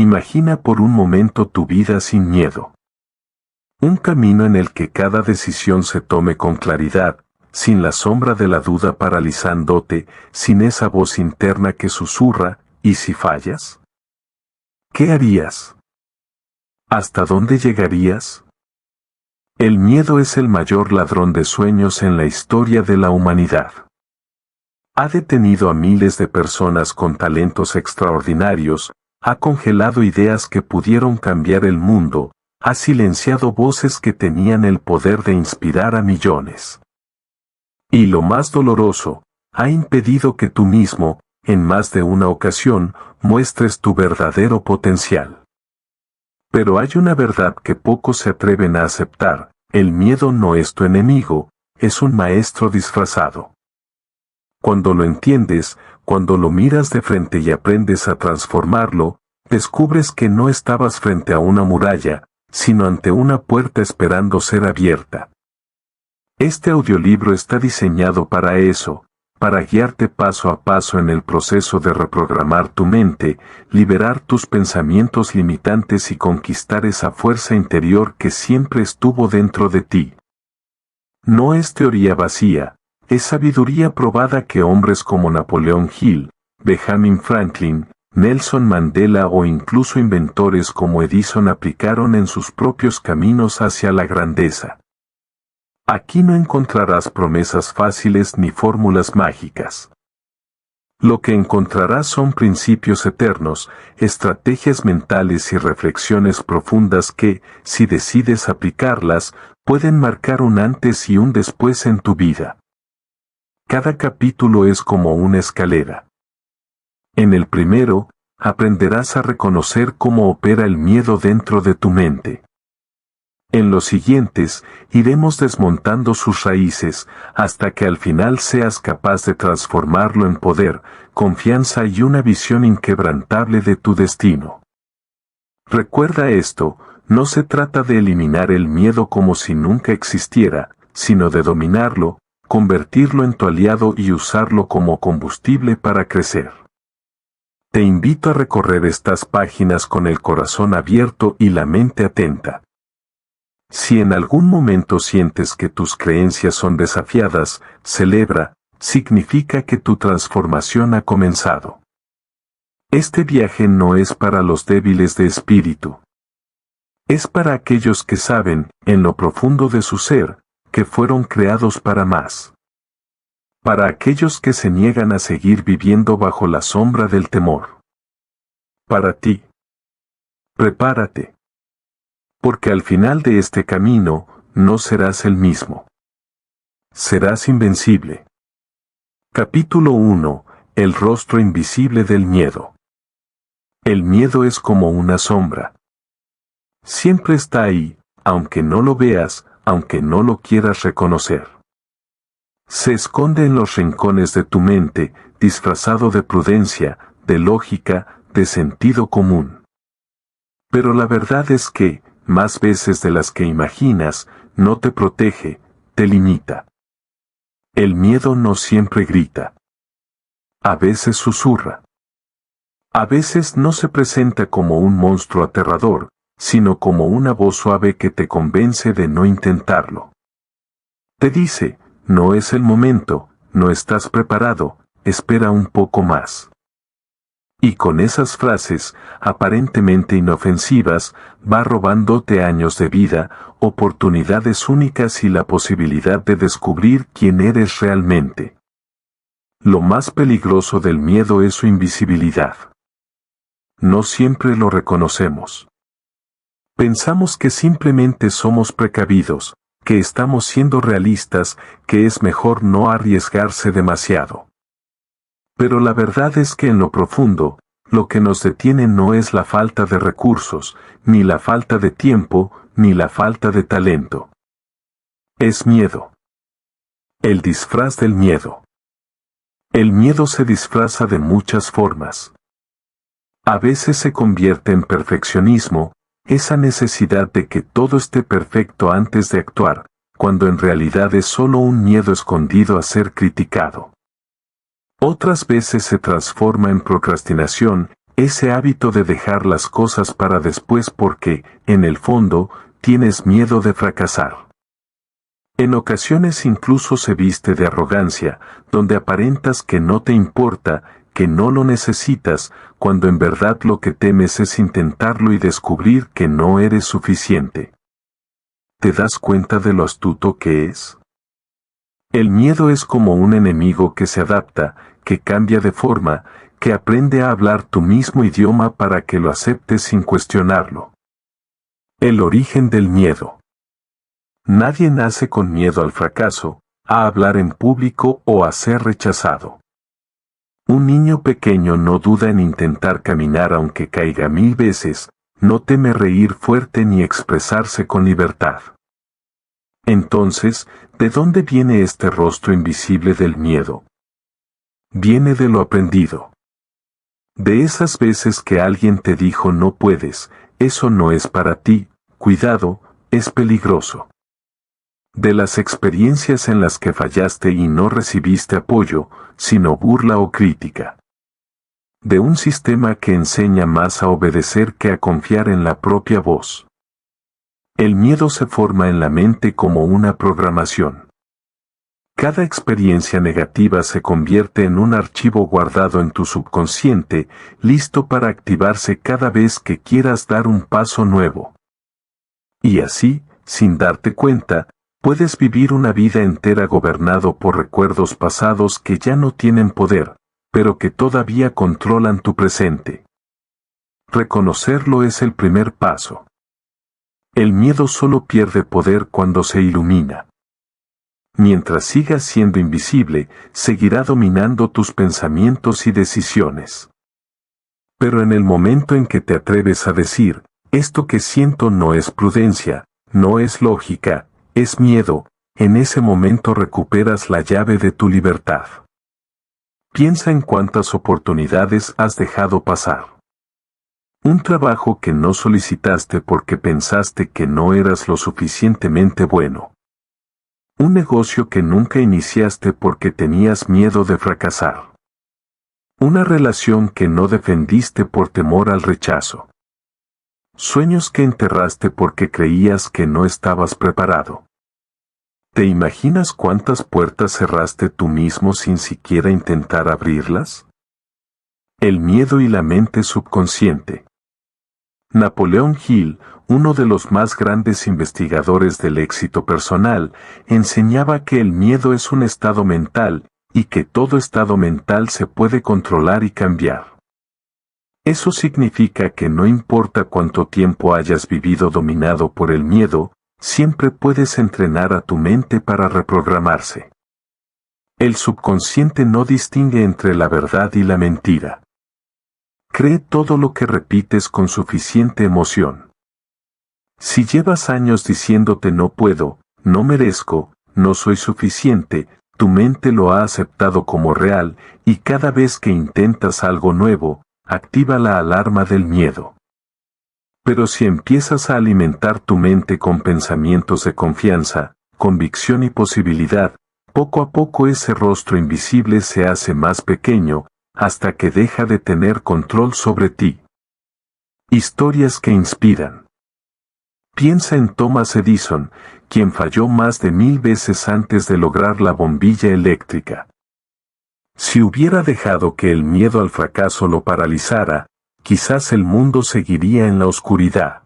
Imagina por un momento tu vida sin miedo. Un camino en el que cada decisión se tome con claridad, sin la sombra de la duda paralizándote, sin esa voz interna que susurra, ¿y si fallas? ¿Qué harías? ¿Hasta dónde llegarías? El miedo es el mayor ladrón de sueños en la historia de la humanidad. Ha detenido a miles de personas con talentos extraordinarios, ha congelado ideas que pudieron cambiar el mundo, ha silenciado voces que tenían el poder de inspirar a millones. Y lo más doloroso, ha impedido que tú mismo, en más de una ocasión, muestres tu verdadero potencial. Pero hay una verdad que pocos se atreven a aceptar: el miedo no es tu enemigo, es un maestro disfrazado. Cuando lo entiendes, cuando lo miras de frente y aprendes a transformarlo, descubres que no estabas frente a una muralla, sino ante una puerta esperando ser abierta. Este audiolibro está diseñado para eso, para guiarte paso a paso en el proceso de reprogramar tu mente, liberar tus pensamientos limitantes y conquistar esa fuerza interior que siempre estuvo dentro de ti. No es teoría vacía, es sabiduría probada que hombres como Napoleón Hill, Benjamin Franklin, Nelson Mandela o incluso inventores como Edison aplicaron en sus propios caminos hacia la grandeza. Aquí no encontrarás promesas fáciles ni fórmulas mágicas. Lo que encontrarás son principios eternos, estrategias mentales y reflexiones profundas que, si decides aplicarlas, pueden marcar un antes y un después en tu vida. Cada capítulo es como una escalera. En el primero, aprenderás a reconocer cómo opera el miedo dentro de tu mente. En los siguientes, iremos desmontando sus raíces, hasta que al final seas capaz de transformarlo en poder, confianza y una visión inquebrantable de tu destino. Recuerda esto, no se trata de eliminar el miedo como si nunca existiera, sino de dominarlo, convertirlo en tu aliado y usarlo como combustible para crecer. Te invito a recorrer estas páginas con el corazón abierto y la mente atenta. Si en algún momento sientes que tus creencias son desafiadas, celebra, significa que tu transformación ha comenzado. Este viaje no es para los débiles de espíritu. Es para aquellos que saben, en lo profundo de su ser, que fueron creados para más. Para aquellos que se niegan a seguir viviendo bajo la sombra del temor. Para ti. Prepárate. Porque al final de este camino, no serás el mismo. Serás invencible. Capítulo 1. El rostro invisible del miedo. El miedo es como una sombra. Siempre está ahí, aunque no lo veas, aunque no lo quieras reconocer. Se esconde en los rincones de tu mente, disfrazado de prudencia, de lógica, de sentido común. Pero la verdad es que, más veces de las que imaginas, no te protege, te limita. El miedo no siempre grita. A veces susurra. A veces no se presenta como un monstruo aterrador, sino como una voz suave que te convence de no intentarlo. Te dice: no es el momento, no estás preparado, espera un poco más. Y con esas frases, aparentemente inofensivas, va robándote años de vida, oportunidades únicas y la posibilidad de descubrir quién eres realmente. Lo más peligroso del miedo es su invisibilidad. No siempre lo reconocemos. Pensamos que simplemente somos precavidos, que estamos siendo realistas, que es mejor no arriesgarse demasiado. Pero la verdad es que en lo profundo, lo que nos detiene no es la falta de recursos, ni la falta de tiempo, ni la falta de talento. Es miedo. El disfraz del miedo. El miedo se disfraza de muchas formas. A veces se convierte en perfeccionismo, esa necesidad de que todo esté perfecto antes de actuar, cuando en realidad es solo un miedo escondido a ser criticado. Otras veces se transforma en procrastinación, ese hábito de dejar las cosas para después porque, en el fondo, tienes miedo de fracasar. En ocasiones incluso se viste de arrogancia, donde aparentas que no te importa, que no lo necesitas, cuando en verdad lo que temes es intentarlo y descubrir que no eres suficiente. ¿Te das cuenta de lo astuto que es? El miedo es como un enemigo que se adapta, que cambia de forma, que aprende a hablar tu mismo idioma para que lo aceptes sin cuestionarlo. El origen del miedo. Nadie nace con miedo al fracaso, a hablar en público o a ser rechazado. Un niño pequeño no duda en intentar caminar aunque caiga 1000 veces, no teme reír fuerte ni expresarse con libertad. Entonces, ¿de dónde viene este rostro invisible del miedo? Viene de lo aprendido. De esas veces que alguien te dijo no puedes, eso no es para ti, cuidado, es peligroso. De las experiencias en las que fallaste y no recibiste apoyo, sino burla o crítica. De un sistema que enseña más a obedecer que a confiar en la propia voz. El miedo se forma en la mente como una programación. Cada experiencia negativa se convierte en un archivo guardado en tu subconsciente, listo para activarse cada vez que quieras dar un paso nuevo. Y así, sin darte cuenta, puedes vivir una vida entera gobernado por recuerdos pasados que ya no tienen poder, pero que todavía controlan tu presente. Reconocerlo es el primer paso. El miedo solo pierde poder cuando se ilumina. Mientras sigas siendo invisible, seguirá dominando tus pensamientos y decisiones. Pero en el momento en que te atreves a decir, esto que siento no es prudencia, no es lógica, es miedo, en ese momento recuperas la llave de tu libertad. Piensa en cuántas oportunidades has dejado pasar. Un trabajo que no solicitaste porque pensaste que no eras lo suficientemente bueno. Un negocio que nunca iniciaste porque tenías miedo de fracasar. Una relación que no defendiste por temor al rechazo. Sueños que enterraste porque creías que no estabas preparado. ¿Te imaginas cuántas puertas cerraste tú mismo sin siquiera intentar abrirlas? El miedo y la mente subconsciente. Napoleón Hill, uno de los más grandes investigadores del éxito personal, enseñaba que el miedo es un estado mental, y que todo estado mental se puede controlar y cambiar. Eso significa que no importa cuánto tiempo hayas vivido dominado por el miedo, siempre puedes entrenar a tu mente para reprogramarse. El subconsciente no distingue entre la verdad y la mentira. Cree todo lo que repites con suficiente emoción. Si llevas años diciéndote no puedo, no merezco, no soy suficiente, tu mente lo ha aceptado como real, y cada vez que intentas algo nuevo, activa la alarma del miedo. Pero si empiezas a alimentar tu mente con pensamientos de confianza, convicción y posibilidad, poco a poco ese rostro invisible se hace más pequeño, hasta que deja de tener control sobre ti. Historias que inspiran. Piensa en Thomas Edison, quien falló más de 1000 veces antes de lograr la bombilla eléctrica. Si hubiera dejado que el miedo al fracaso lo paralizara, quizás el mundo seguiría en la oscuridad.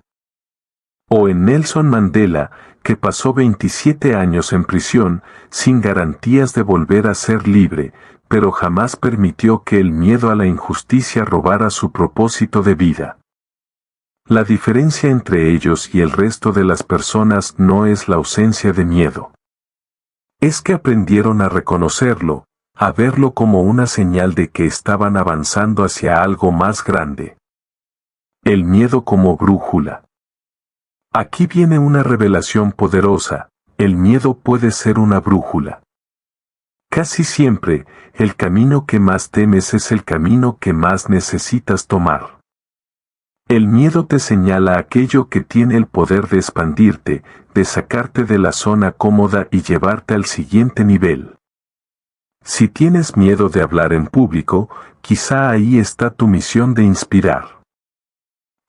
O en Nelson Mandela, que pasó 27 años en prisión, sin garantías de volver a ser libre, pero jamás permitió que el miedo a la injusticia robara su propósito de vida. La diferencia entre ellos y el resto de las personas no es la ausencia de miedo. Es que aprendieron a reconocerlo, a verlo como una señal de que estaban avanzando hacia algo más grande. El miedo como brújula. Aquí viene una revelación poderosa, el miedo puede ser una brújula. Casi siempre, el camino que más temes es el camino que más necesitas tomar. El miedo te señala aquello que tiene el poder de expandirte, de sacarte de la zona cómoda y llevarte al siguiente nivel. Si tienes miedo de hablar en público, quizá ahí está tu misión de inspirar.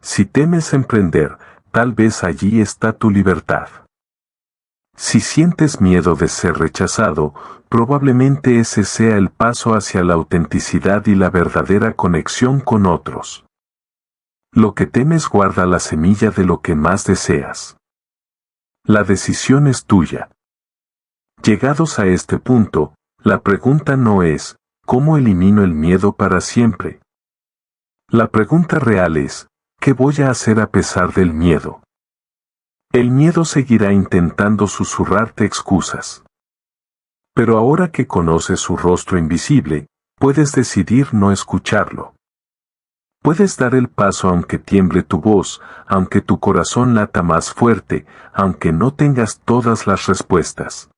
Si temes emprender, tal vez allí está tu libertad. Si sientes miedo de ser rechazado, probablemente ese sea el paso hacia la autenticidad y la verdadera conexión con otros. Lo que temes guarda la semilla de lo que más deseas. La decisión es tuya. Llegados a este punto, la pregunta no es, ¿cómo elimino el miedo para siempre? La pregunta real es, ¿qué voy a hacer a pesar del miedo? El miedo seguirá intentando susurrarte excusas. Pero ahora que conoces su rostro invisible, puedes decidir no escucharlo. Puedes dar el paso aunque tiemble tu voz, aunque tu corazón lata más fuerte, aunque no tengas todas las respuestas.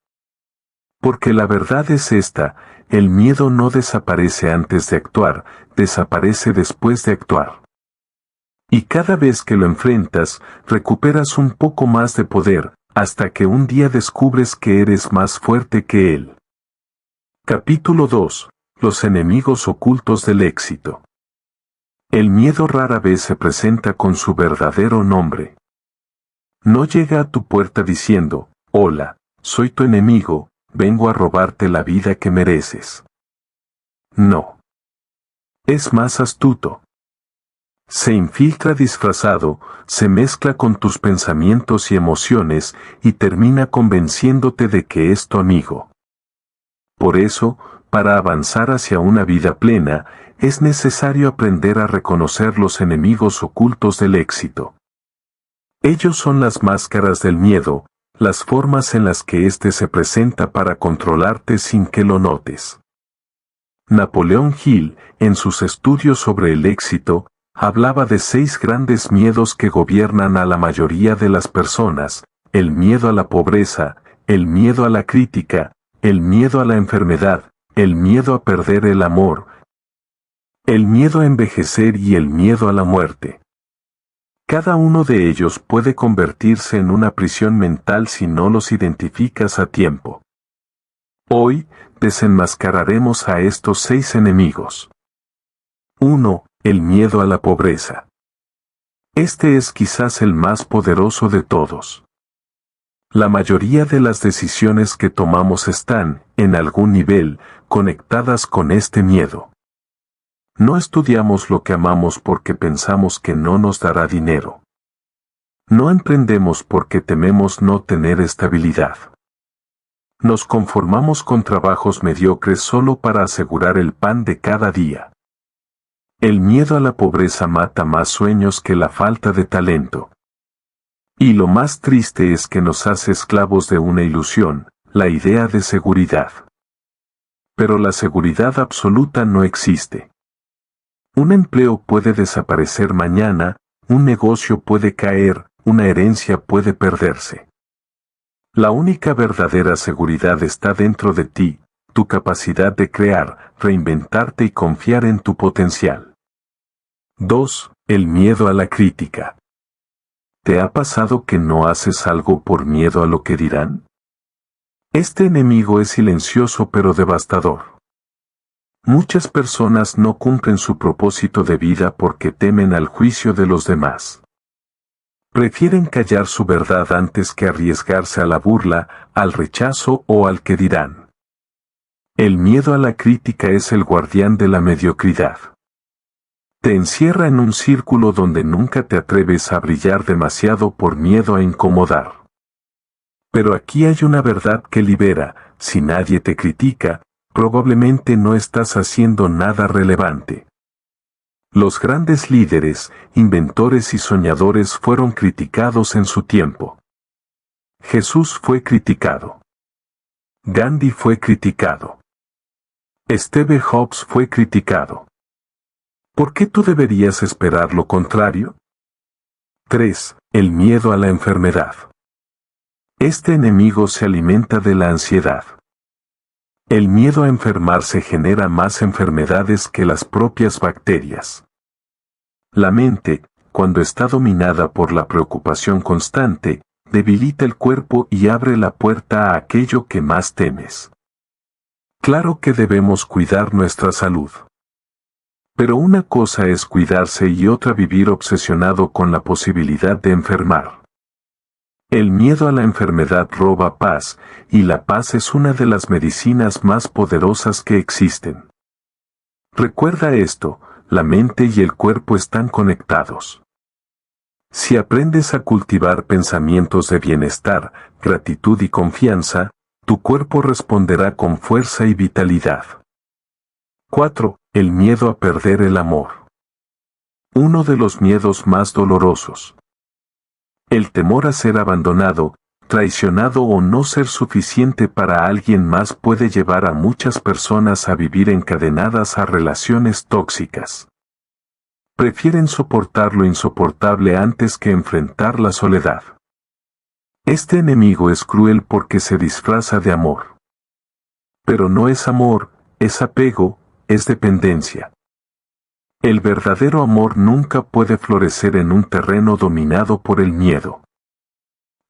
Porque la verdad es esta, el miedo no desaparece antes de actuar, desaparece después de actuar. Y cada vez que lo enfrentas, recuperas un poco más de poder, hasta que un día descubres que eres más fuerte que él. Capítulo 2. Los enemigos ocultos del éxito. El miedo rara vez se presenta con su verdadero nombre. No llega a tu puerta diciendo, hola, soy tu enemigo, vengo a robarte la vida que mereces. No. Es más astuto. Se infiltra disfrazado, se mezcla con tus pensamientos y emociones y termina convenciéndote de que es tu amigo. Por eso, para avanzar hacia una vida plena, es necesario aprender a reconocer los enemigos ocultos del éxito. Ellos son las máscaras del miedo, las formas en las que éste se presenta para controlarte sin que lo notes. Napoleón Hill, en sus estudios sobre el éxito, hablaba de 6 grandes miedos que gobiernan a la mayoría de las personas: el miedo a la pobreza, el miedo a la crítica, el miedo a la enfermedad, el miedo a perder el amor, el miedo a envejecer y el miedo a la muerte. Cada uno de ellos puede convertirse en una prisión mental si no los identificas a tiempo. Hoy, desenmascararemos a estos 6 enemigos. 1. El miedo a la pobreza. Este es quizás el más poderoso de todos. La mayoría de las decisiones que tomamos están, en algún nivel, conectadas con este miedo. No estudiamos lo que amamos porque pensamos que no nos dará dinero. No emprendemos porque tememos no tener estabilidad. Nos conformamos con trabajos mediocres solo para asegurar el pan de cada día. El miedo a la pobreza mata más sueños que la falta de talento. Y lo más triste es que nos hace esclavos de una ilusión, la idea de seguridad. Pero la seguridad absoluta no existe. Un empleo puede desaparecer mañana, un negocio puede caer, una herencia puede perderse. La única verdadera seguridad está dentro de ti, tu capacidad de crear, reinventarte y confiar en tu potencial. 2. El miedo a la crítica. ¿Te ha pasado que no haces algo por miedo a lo que dirán? Este enemigo es silencioso pero devastador. Muchas personas no cumplen su propósito de vida porque temen al juicio de los demás. Prefieren callar su verdad antes que arriesgarse a la burla, al rechazo o al que dirán. El miedo a la crítica es el guardián de la mediocridad. Te encierra en un círculo donde nunca te atreves a brillar demasiado por miedo a incomodar. Pero aquí hay una verdad que libera: si nadie te critica, probablemente no estás haciendo nada relevante. Los grandes líderes, inventores y soñadores fueron criticados en su tiempo. Jesús fue criticado. Gandhi fue criticado. Steve Jobs fue criticado. ¿Por qué tú deberías esperar lo contrario? 3. El miedo a la enfermedad. Este enemigo se alimenta de la ansiedad. El miedo a enfermarse genera más enfermedades que las propias bacterias. La mente, cuando está dominada por la preocupación constante, debilita el cuerpo y abre la puerta a aquello que más temes. Claro que debemos cuidar nuestra salud. Pero una cosa es cuidarse y otra vivir obsesionado con la posibilidad de enfermar. El miedo a la enfermedad roba paz, y la paz es una de las medicinas más poderosas que existen. Recuerda esto, la mente y el cuerpo están conectados. Si aprendes a cultivar pensamientos de bienestar, gratitud y confianza, tu cuerpo responderá con fuerza y vitalidad. 4. El miedo a perder el amor. Uno de los miedos más dolorosos. El temor a ser abandonado, traicionado o no ser suficiente para alguien más puede llevar a muchas personas a vivir encadenadas a relaciones tóxicas. Prefieren soportar lo insoportable antes que enfrentar la soledad. Este enemigo es cruel porque se disfraza de amor. Pero no es amor, es apego, es dependencia. El verdadero amor nunca puede florecer en un terreno dominado por el miedo.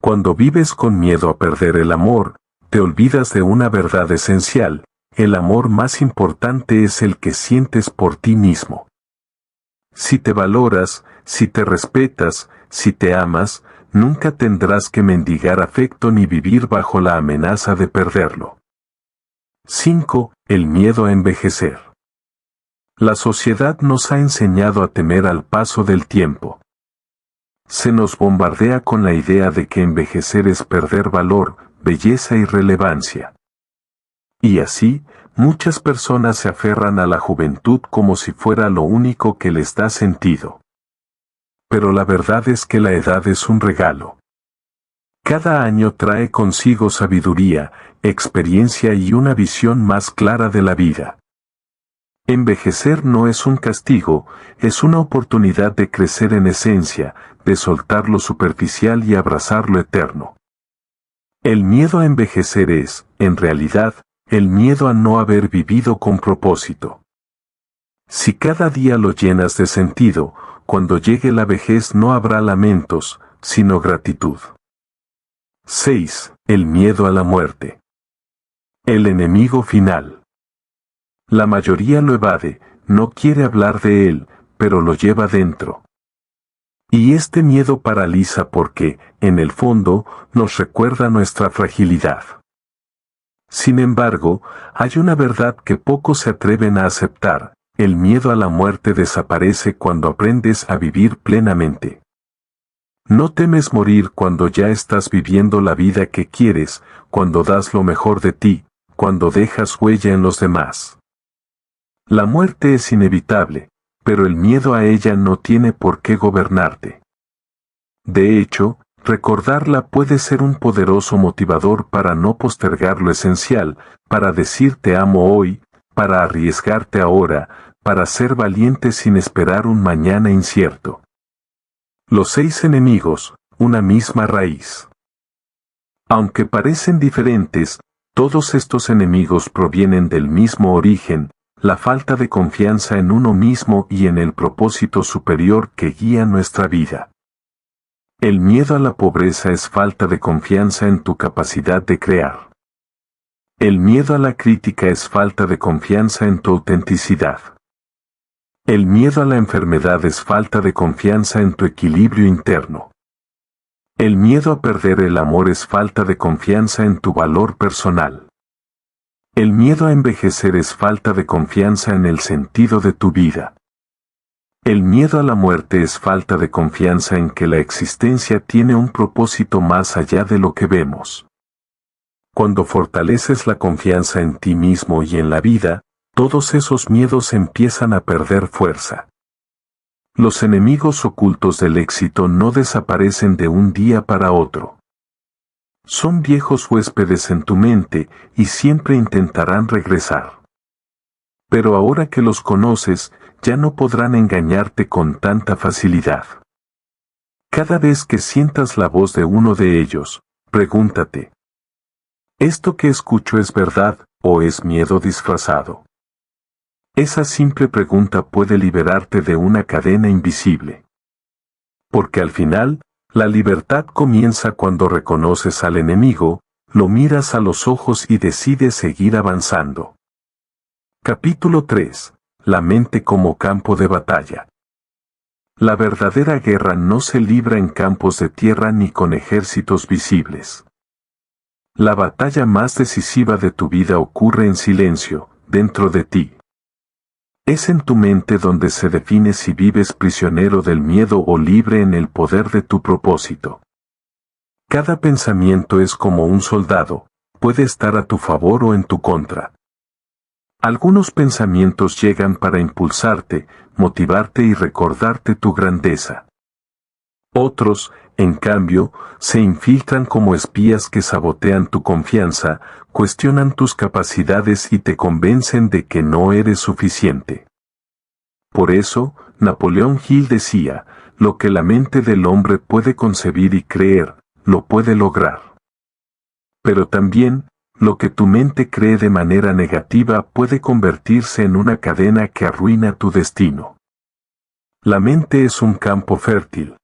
Cuando vives con miedo a perder el amor, te olvidas de una verdad esencial: el amor más importante es el que sientes por ti mismo. Si te valoras, si te respetas, si te amas, nunca tendrás que mendigar afecto ni vivir bajo la amenaza de perderlo. 5. El miedo a envejecer. La sociedad nos ha enseñado a temer al paso del tiempo. Se nos bombardea con la idea de que envejecer es perder valor, belleza y relevancia. Y así, muchas personas se aferran a la juventud como si fuera lo único que les da sentido. Pero la verdad es que la edad es un regalo. Cada año trae consigo sabiduría, experiencia y una visión más clara de la vida. Envejecer no es un castigo, es una oportunidad de crecer en esencia, de soltar lo superficial y abrazar lo eterno. El miedo a envejecer es, en realidad, el miedo a no haber vivido con propósito. Si cada día lo llenas de sentido, cuando llegue la vejez no habrá lamentos, sino gratitud. 6. El miedo a la muerte. El enemigo final. La mayoría lo evade, no quiere hablar de él, pero lo lleva dentro. Y este miedo paraliza porque, en el fondo, nos recuerda nuestra fragilidad. Sin embargo, hay una verdad que pocos se atreven a aceptar: el miedo a la muerte desaparece cuando aprendes a vivir plenamente. No temes morir cuando ya estás viviendo la vida que quieres, cuando das lo mejor de ti, cuando dejas huella en los demás. La muerte es inevitable, pero el miedo a ella no tiene por qué gobernarte. De hecho, recordarla puede ser un poderoso motivador para no postergar lo esencial, para decir te amo hoy, para arriesgarte ahora, para ser valiente sin esperar un mañana incierto. Los 6 enemigos, una misma raíz. Aunque parecen diferentes, todos estos enemigos provienen del mismo origen: la falta de confianza en uno mismo y en el propósito superior que guía nuestra vida. El miedo a la pobreza es falta de confianza en tu capacidad de crear. El miedo a la crítica es falta de confianza en tu autenticidad. El miedo a la enfermedad es falta de confianza en tu equilibrio interno. El miedo a perder el amor es falta de confianza en tu valor personal. El miedo a envejecer es falta de confianza en el sentido de tu vida. El miedo a la muerte es falta de confianza en que la existencia tiene un propósito más allá de lo que vemos. Cuando fortaleces la confianza en ti mismo y en la vida, todos esos miedos empiezan a perder fuerza. Los enemigos ocultos del éxito no desaparecen de un día para otro. Son viejos huéspedes en tu mente y siempre intentarán regresar. Pero ahora que los conoces, ya no podrán engañarte con tanta facilidad. Cada vez que sientas la voz de uno de ellos, pregúntate: ¿esto que escucho es verdad o es miedo disfrazado? Esa simple pregunta puede liberarte de una cadena invisible. Porque al final, la libertad comienza cuando reconoces al enemigo, lo miras a los ojos y decides seguir avanzando. Capítulo 3. La mente como campo de batalla. La verdadera guerra no se libra en campos de tierra ni con ejércitos visibles. La batalla más decisiva de tu vida ocurre en silencio, dentro de ti. Es en tu mente donde se define si vives prisionero del miedo o libre en el poder de tu propósito. Cada pensamiento es como un soldado, puede estar a tu favor o en tu contra. Algunos pensamientos llegan para impulsarte, motivarte y recordarte tu grandeza. Otros, en cambio, se infiltran como espías que sabotean tu confianza, cuestionan tus capacidades y te convencen de que no eres suficiente. Por eso, Napoleón Hill decía, lo que la mente del hombre puede concebir y creer, lo puede lograr. Pero también, lo que tu mente cree de manera negativa puede convertirse en una cadena que arruina tu destino. La mente es un campo fértil.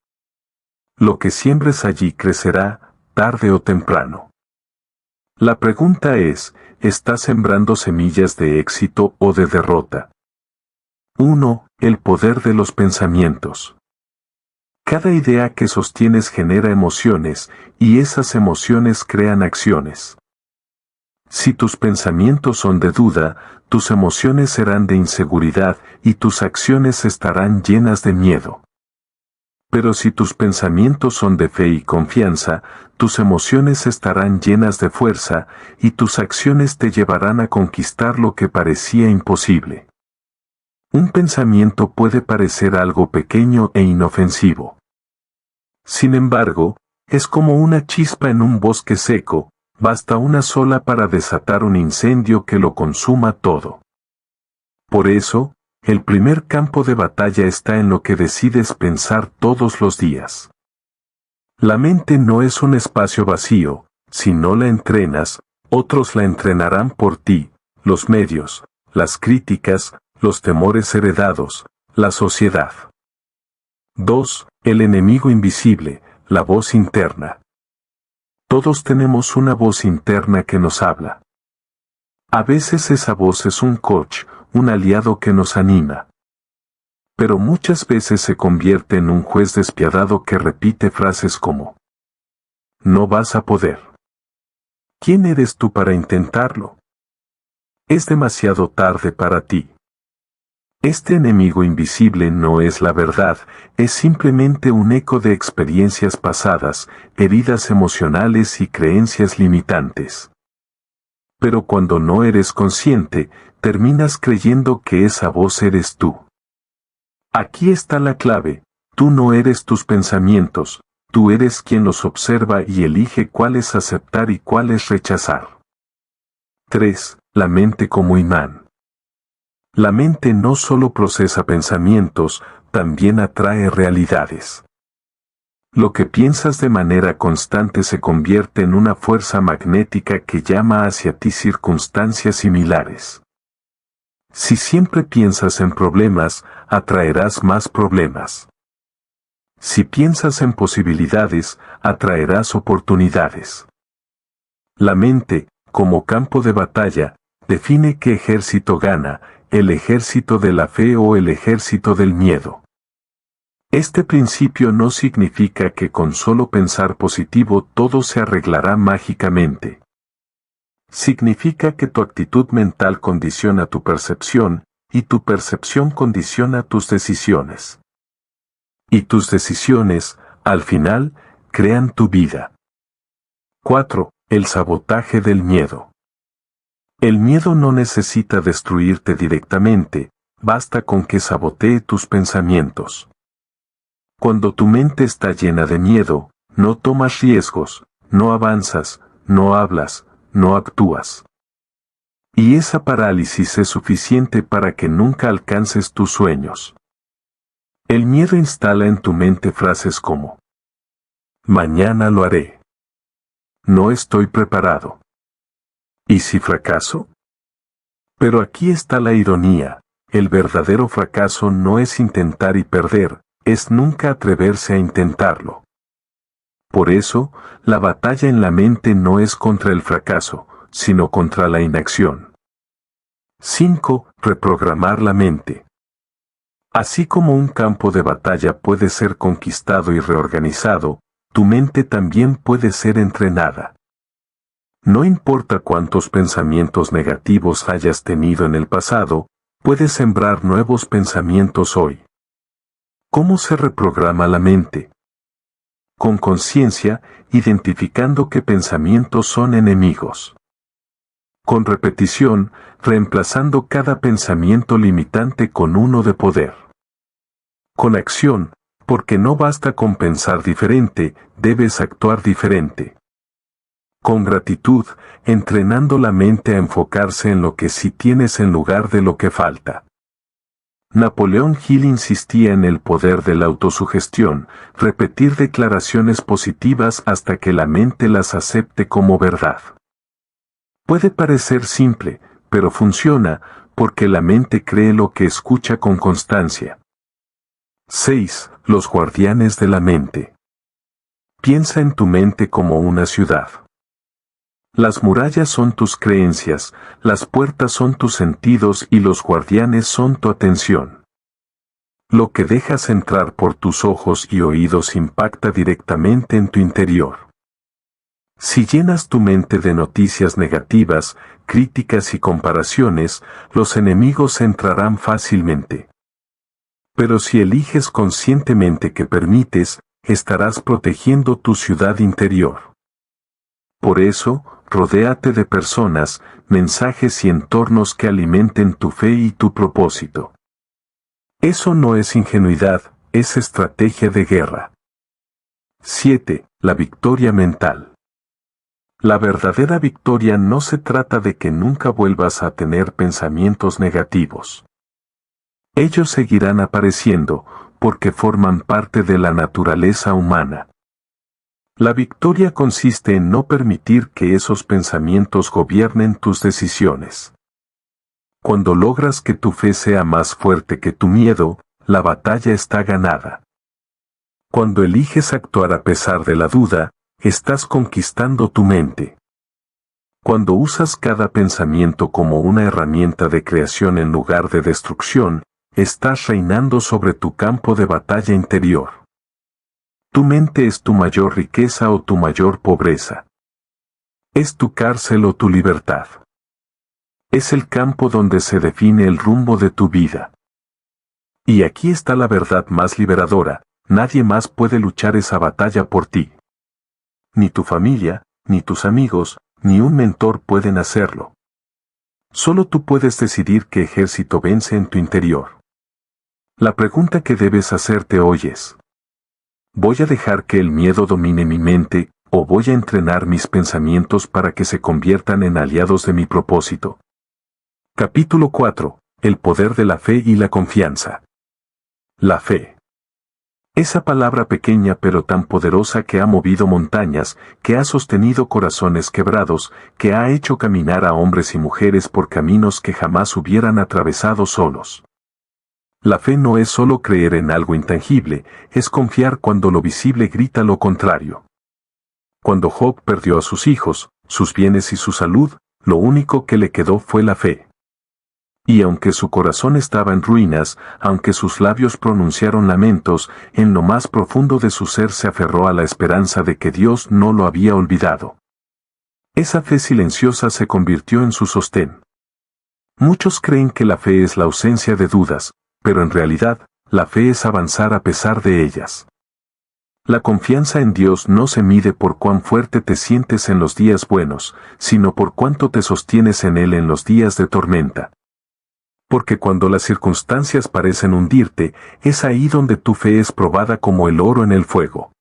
Lo que siembres allí crecerá, tarde o temprano. La pregunta es, ¿estás sembrando semillas de éxito o de derrota? 1. El poder de los pensamientos. Cada idea que sostienes genera emociones, y esas emociones crean acciones. Si tus pensamientos son de duda, tus emociones serán de inseguridad y tus acciones estarán llenas de miedo. Pero si tus pensamientos son de fe y confianza, tus emociones estarán llenas de fuerza y tus acciones te llevarán a conquistar lo que parecía imposible. Un pensamiento puede parecer algo pequeño e inofensivo. Sin embargo, es como una chispa en un bosque seco, basta una sola para desatar un incendio que lo consuma todo. Por eso, el primer campo de batalla está en lo que decides pensar todos los días. La mente no es un espacio vacío, si no la entrenas, otros la entrenarán por ti, los medios, las críticas, los temores heredados, la sociedad. 2. El enemigo invisible, la voz interna. Todos tenemos una voz interna que nos habla. A veces esa voz es un coach, un aliado que nos anima. Pero muchas veces se convierte en un juez despiadado que repite frases como: no vas a poder. ¿Quién eres tú para intentarlo? Es demasiado tarde para ti. Este enemigo invisible no es la verdad, es simplemente un eco de experiencias pasadas, heridas emocionales y creencias limitantes. Pero cuando no eres consciente, terminas creyendo que esa voz eres tú. Aquí está la clave, tú no eres tus pensamientos, tú eres quien los observa y elige cuáles aceptar y cuáles rechazar. 3. La mente como imán. La mente no solo procesa pensamientos, también atrae realidades. Lo que piensas de manera constante se convierte en una fuerza magnética que llama hacia ti circunstancias similares. Si siempre piensas en problemas, atraerás más problemas. Si piensas en posibilidades, atraerás oportunidades. La mente, como campo de batalla, define qué ejército gana, el ejército de la fe o el ejército del miedo. Este principio no significa que con solo pensar positivo todo se arreglará mágicamente. Significa que tu actitud mental condiciona tu percepción, y tu percepción condiciona tus decisiones. Y tus decisiones, al final, crean tu vida. 4. El sabotaje del miedo. El miedo no necesita destruirte directamente, basta con que sabotee tus pensamientos. Cuando tu mente está llena de miedo, no tomas riesgos, no avanzas, no hablas, no actúas. Y esa parálisis es suficiente para que nunca alcances tus sueños. El miedo instala en tu mente frases como: mañana lo haré. No estoy preparado. ¿Y si fracaso? Pero aquí está la ironía, el verdadero fracaso no es intentar y perder, es nunca atreverse a intentarlo. Por eso, la batalla en la mente no es contra el fracaso, sino contra la inacción. 5. Reprogramar la mente. Así como un campo de batalla puede ser conquistado y reorganizado, tu mente también puede ser entrenada. No importa cuántos pensamientos negativos hayas tenido en el pasado, puedes sembrar nuevos pensamientos hoy. ¿Cómo se reprograma la mente? Con conciencia, identificando qué pensamientos son enemigos. Con repetición, reemplazando cada pensamiento limitante con uno de poder. Con acción, porque no basta con pensar diferente, debes actuar diferente. Con gratitud, entrenando la mente a enfocarse en lo que sí tienes en lugar de lo que falta. Napoleón Hill insistía en el poder de la autosugestión, repetir declaraciones positivas hasta que la mente las acepte como verdad. Puede parecer simple, pero funciona, porque la mente cree lo que escucha con constancia. 6. Los guardianes de la mente. Piensa en tu mente como una ciudad. Las murallas son tus creencias, las puertas son tus sentidos y los guardianes son tu atención. Lo que dejas entrar por tus ojos y oídos impacta directamente en tu interior. Si llenas tu mente de noticias negativas, críticas y comparaciones, los enemigos entrarán fácilmente. Pero si eliges conscientemente que permites, estarás protegiendo tu ciudad interior. Por eso, rodéate de personas, mensajes y entornos que alimenten tu fe y tu propósito. Eso no es ingenuidad, es estrategia de guerra. 7. La victoria mental. La verdadera victoria no se trata de que nunca vuelvas a tener pensamientos negativos. Ellos seguirán apareciendo, porque forman parte de la naturaleza humana. La victoria consiste en no permitir que esos pensamientos gobiernen tus decisiones. Cuando logras que tu fe sea más fuerte que tu miedo, la batalla está ganada. Cuando eliges actuar a pesar de la duda, estás conquistando tu mente. Cuando usas cada pensamiento como una herramienta de creación en lugar de destrucción, estás reinando sobre tu campo de batalla interior. Tu mente es tu mayor riqueza o tu mayor pobreza. Es tu cárcel o tu libertad. Es el campo donde se define el rumbo de tu vida. Y aquí está la verdad más liberadora, nadie más puede luchar esa batalla por ti. Ni tu familia, ni tus amigos, ni un mentor pueden hacerlo. Solo tú puedes decidir qué ejército vence en tu interior. La pregunta que debes hacerte hoy es: ¿voy a dejar que el miedo domine mi mente, o voy a entrenar mis pensamientos para que se conviertan en aliados de mi propósito? Capítulo 4. El poder de la fe y la confianza. La fe. Esa palabra pequeña pero tan poderosa que ha movido montañas, que ha sostenido corazones quebrados, que ha hecho caminar a hombres y mujeres por caminos que jamás hubieran atravesado solos. La fe no es solo creer en algo intangible, es confiar cuando lo visible grita lo contrario. Cuando Job perdió a sus hijos, sus bienes y su salud, lo único que le quedó fue la fe. Y aunque su corazón estaba en ruinas, aunque sus labios pronunciaron lamentos, en lo más profundo de su ser se aferró a la esperanza de que Dios no lo había olvidado. Esa fe silenciosa se convirtió en su sostén. Muchos creen que la fe es la ausencia de dudas, pero en realidad, la fe es avanzar a pesar de ellas. La confianza en Dios no se mide por cuán fuerte te sientes en los días buenos, sino por cuánto te sostienes en Él en los días de tormenta. Porque cuando las circunstancias parecen hundirte, es ahí donde tu fe es probada como el oro en el fuego.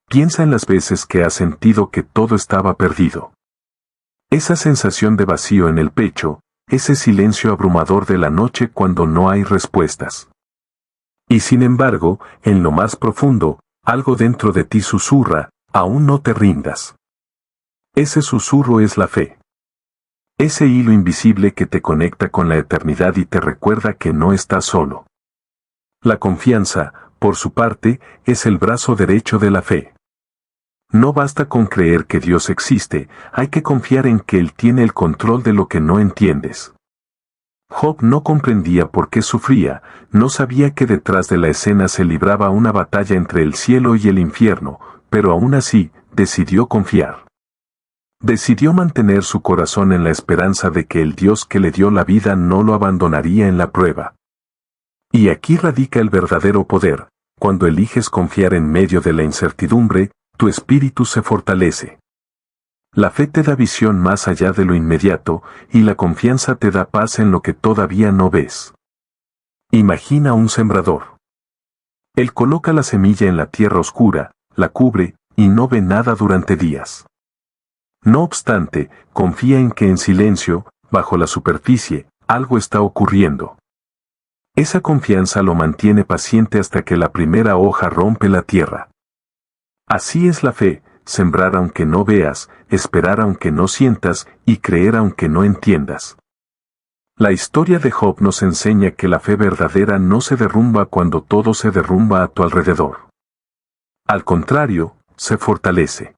Piensa en las veces que has sentido que todo estaba perdido. Esa sensación de vacío en el pecho, ese silencio abrumador de la noche cuando no hay respuestas. Y sin embargo, en lo más profundo, algo dentro de ti susurra, aún no te rindas. Ese susurro es la fe. Ese hilo invisible que te conecta con la eternidad y te recuerda que no estás solo. La confianza, por su parte, es el brazo derecho de la fe. No basta con creer que Dios existe, hay que confiar en que Él tiene el control de lo que no entiendes. Job no comprendía por qué sufría, no sabía que detrás de la escena se libraba una batalla entre el cielo y el infierno, pero aún así, decidió confiar. Decidió mantener su corazón en la esperanza de que el Dios que le dio la vida no lo abandonaría en la prueba. Y aquí radica el verdadero poder: cuando eliges confiar en medio de la incertidumbre, tu espíritu se fortalece. La fe te da visión más allá de lo inmediato, y la confianza te da paz en lo que todavía no ves. Imagina un sembrador. Él coloca la semilla en la tierra oscura, la cubre, y no ve nada durante días. No obstante, confía en que en silencio, bajo la superficie, algo está ocurriendo. Esa confianza lo mantiene paciente hasta que la primera hoja rompe la tierra. Así es la fe: sembrar aunque no veas, esperar aunque no sientas, y creer aunque no entiendas. La historia de Job nos enseña que la fe verdadera no se derrumba cuando todo se derrumba a tu alrededor. Al contrario, se fortalece.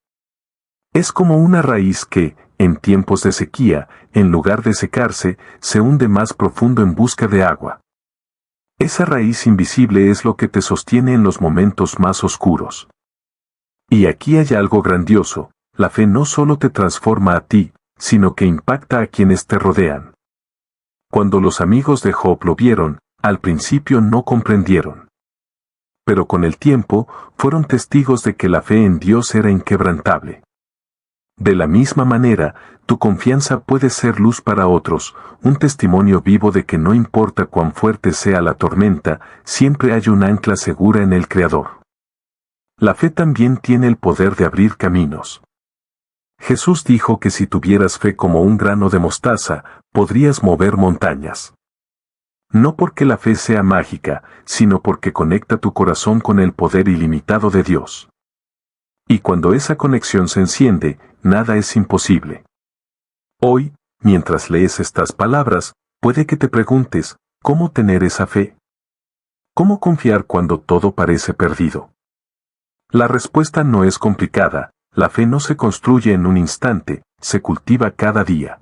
Es como una raíz que, en tiempos de sequía, en lugar de secarse, se hunde más profundo en busca de agua. Esa raíz invisible es lo que te sostiene en los momentos más oscuros. Y aquí hay algo grandioso: la fe no solo te transforma a ti, sino que impacta a quienes te rodean. Cuando los amigos de Job lo vieron, al principio no comprendieron. Pero con el tiempo, fueron testigos de que la fe en Dios era inquebrantable. De la misma manera, tu confianza puede ser luz para otros, un testimonio vivo de que no importa cuán fuerte sea la tormenta, siempre hay un ancla segura en el Creador. La fe también tiene el poder de abrir caminos. Jesús dijo que si tuvieras fe como un grano de mostaza, podrías mover montañas. No porque la fe sea mágica, sino porque conecta tu corazón con el poder ilimitado de Dios. Y cuando esa conexión se enciende, nada es imposible. Hoy, mientras lees estas palabras, puede que te preguntes: ¿cómo tener esa fe? ¿Cómo confiar cuando todo parece perdido? La respuesta no es complicada: la fe no se construye en un instante, se cultiva cada día.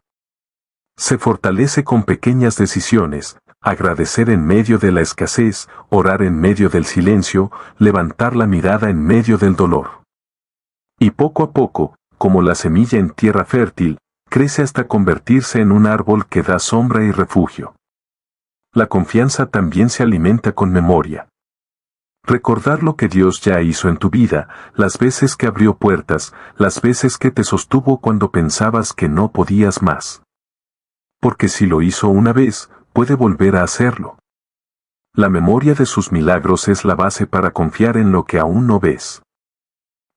Se fortalece con pequeñas decisiones: agradecer en medio de la escasez, orar en medio del silencio, levantar la mirada en medio del dolor. Y poco a poco, como la semilla en tierra fértil, crece hasta convertirse en un árbol que da sombra y refugio. La confianza también se alimenta con memoria. Recordar lo que Dios ya hizo en tu vida, las veces que abrió puertas, las veces que te sostuvo cuando pensabas que no podías más. Porque si lo hizo una vez, puede volver a hacerlo. La memoria de sus milagros es la base para confiar en lo que aún no ves.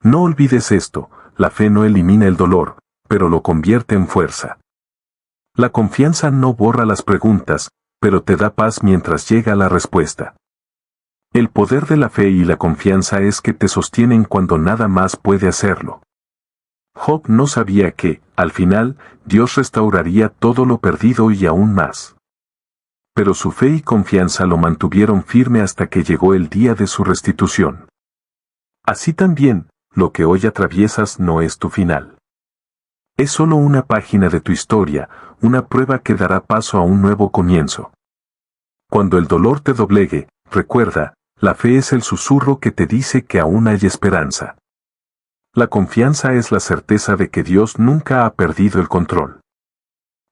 No olvides esto: la fe no elimina el dolor, pero lo convierte en fuerza. La confianza no borra las preguntas, pero te da paz mientras llega la respuesta. El poder de la fe y la confianza es que te sostienen cuando nada más puede hacerlo. Job no sabía que, al final, Dios restauraría todo lo perdido y aún más. Pero su fe y confianza lo mantuvieron firme hasta que llegó el día de su restitución. Así también, lo que hoy atraviesas no es tu final. Es solo una página de tu historia, una prueba que dará paso a un nuevo comienzo. Cuando el dolor te doblegue, recuerda: la fe es el susurro que te dice que aún hay esperanza. La confianza es la certeza de que Dios nunca ha perdido el control.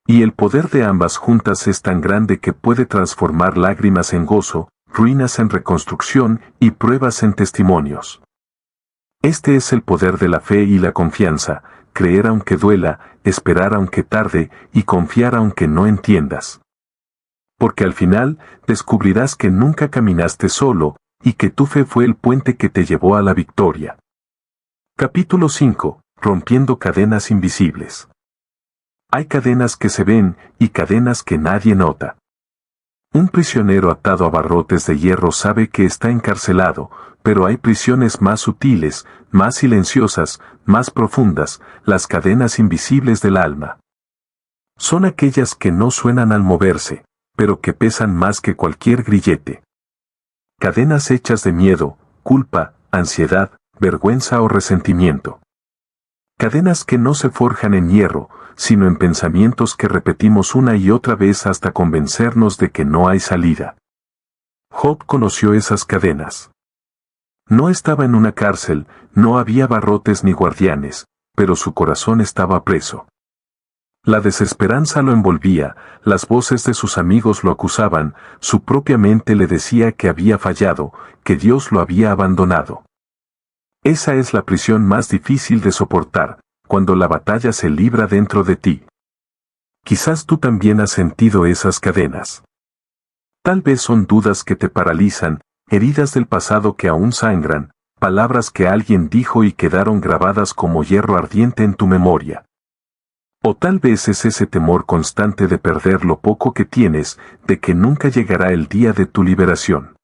Y el poder de ambas juntas es tan grande que puede transformar lágrimas en gozo, ruinas en reconstrucción y pruebas en testimonios. Este es el poder de la fe y la confianza: creer aunque duela, esperar aunque tarde, y confiar aunque no entiendas. Porque al final, descubrirás que nunca caminaste solo, y que tu fe fue el puente que te llevó a la victoria. Capítulo 5. Rompiendo cadenas invisibles. Hay cadenas que se ven, y cadenas que nadie nota. Un prisionero atado a barrotes de hierro sabe que está encarcelado, pero hay prisiones más sutiles, más silenciosas, más profundas: las cadenas invisibles del alma. Son aquellas que no suenan al moverse, pero que pesan más que cualquier grillete. Cadenas hechas de miedo, culpa, ansiedad, vergüenza o resentimiento. Cadenas que no se forjan en hierro, sino en pensamientos que repetimos una y otra vez hasta convencernos de que no hay salida. Job conoció esas cadenas. No estaba en una cárcel, no había barrotes ni guardianes, pero su corazón estaba preso. La desesperanza lo envolvía, las voces de sus amigos lo acusaban, su propia mente le decía que había fallado, que Dios lo había abandonado. Esa es la prisión más difícil de soportar, cuando la batalla se libra dentro de ti. Quizás tú también has sentido esas cadenas. Tal vez son dudas que te paralizan, heridas del pasado que aún sangran, palabras que alguien dijo y quedaron grabadas como hierro ardiente en tu memoria. O tal vez es ese temor constante de perder lo poco que tienes, de que nunca llegará el día de tu liberación.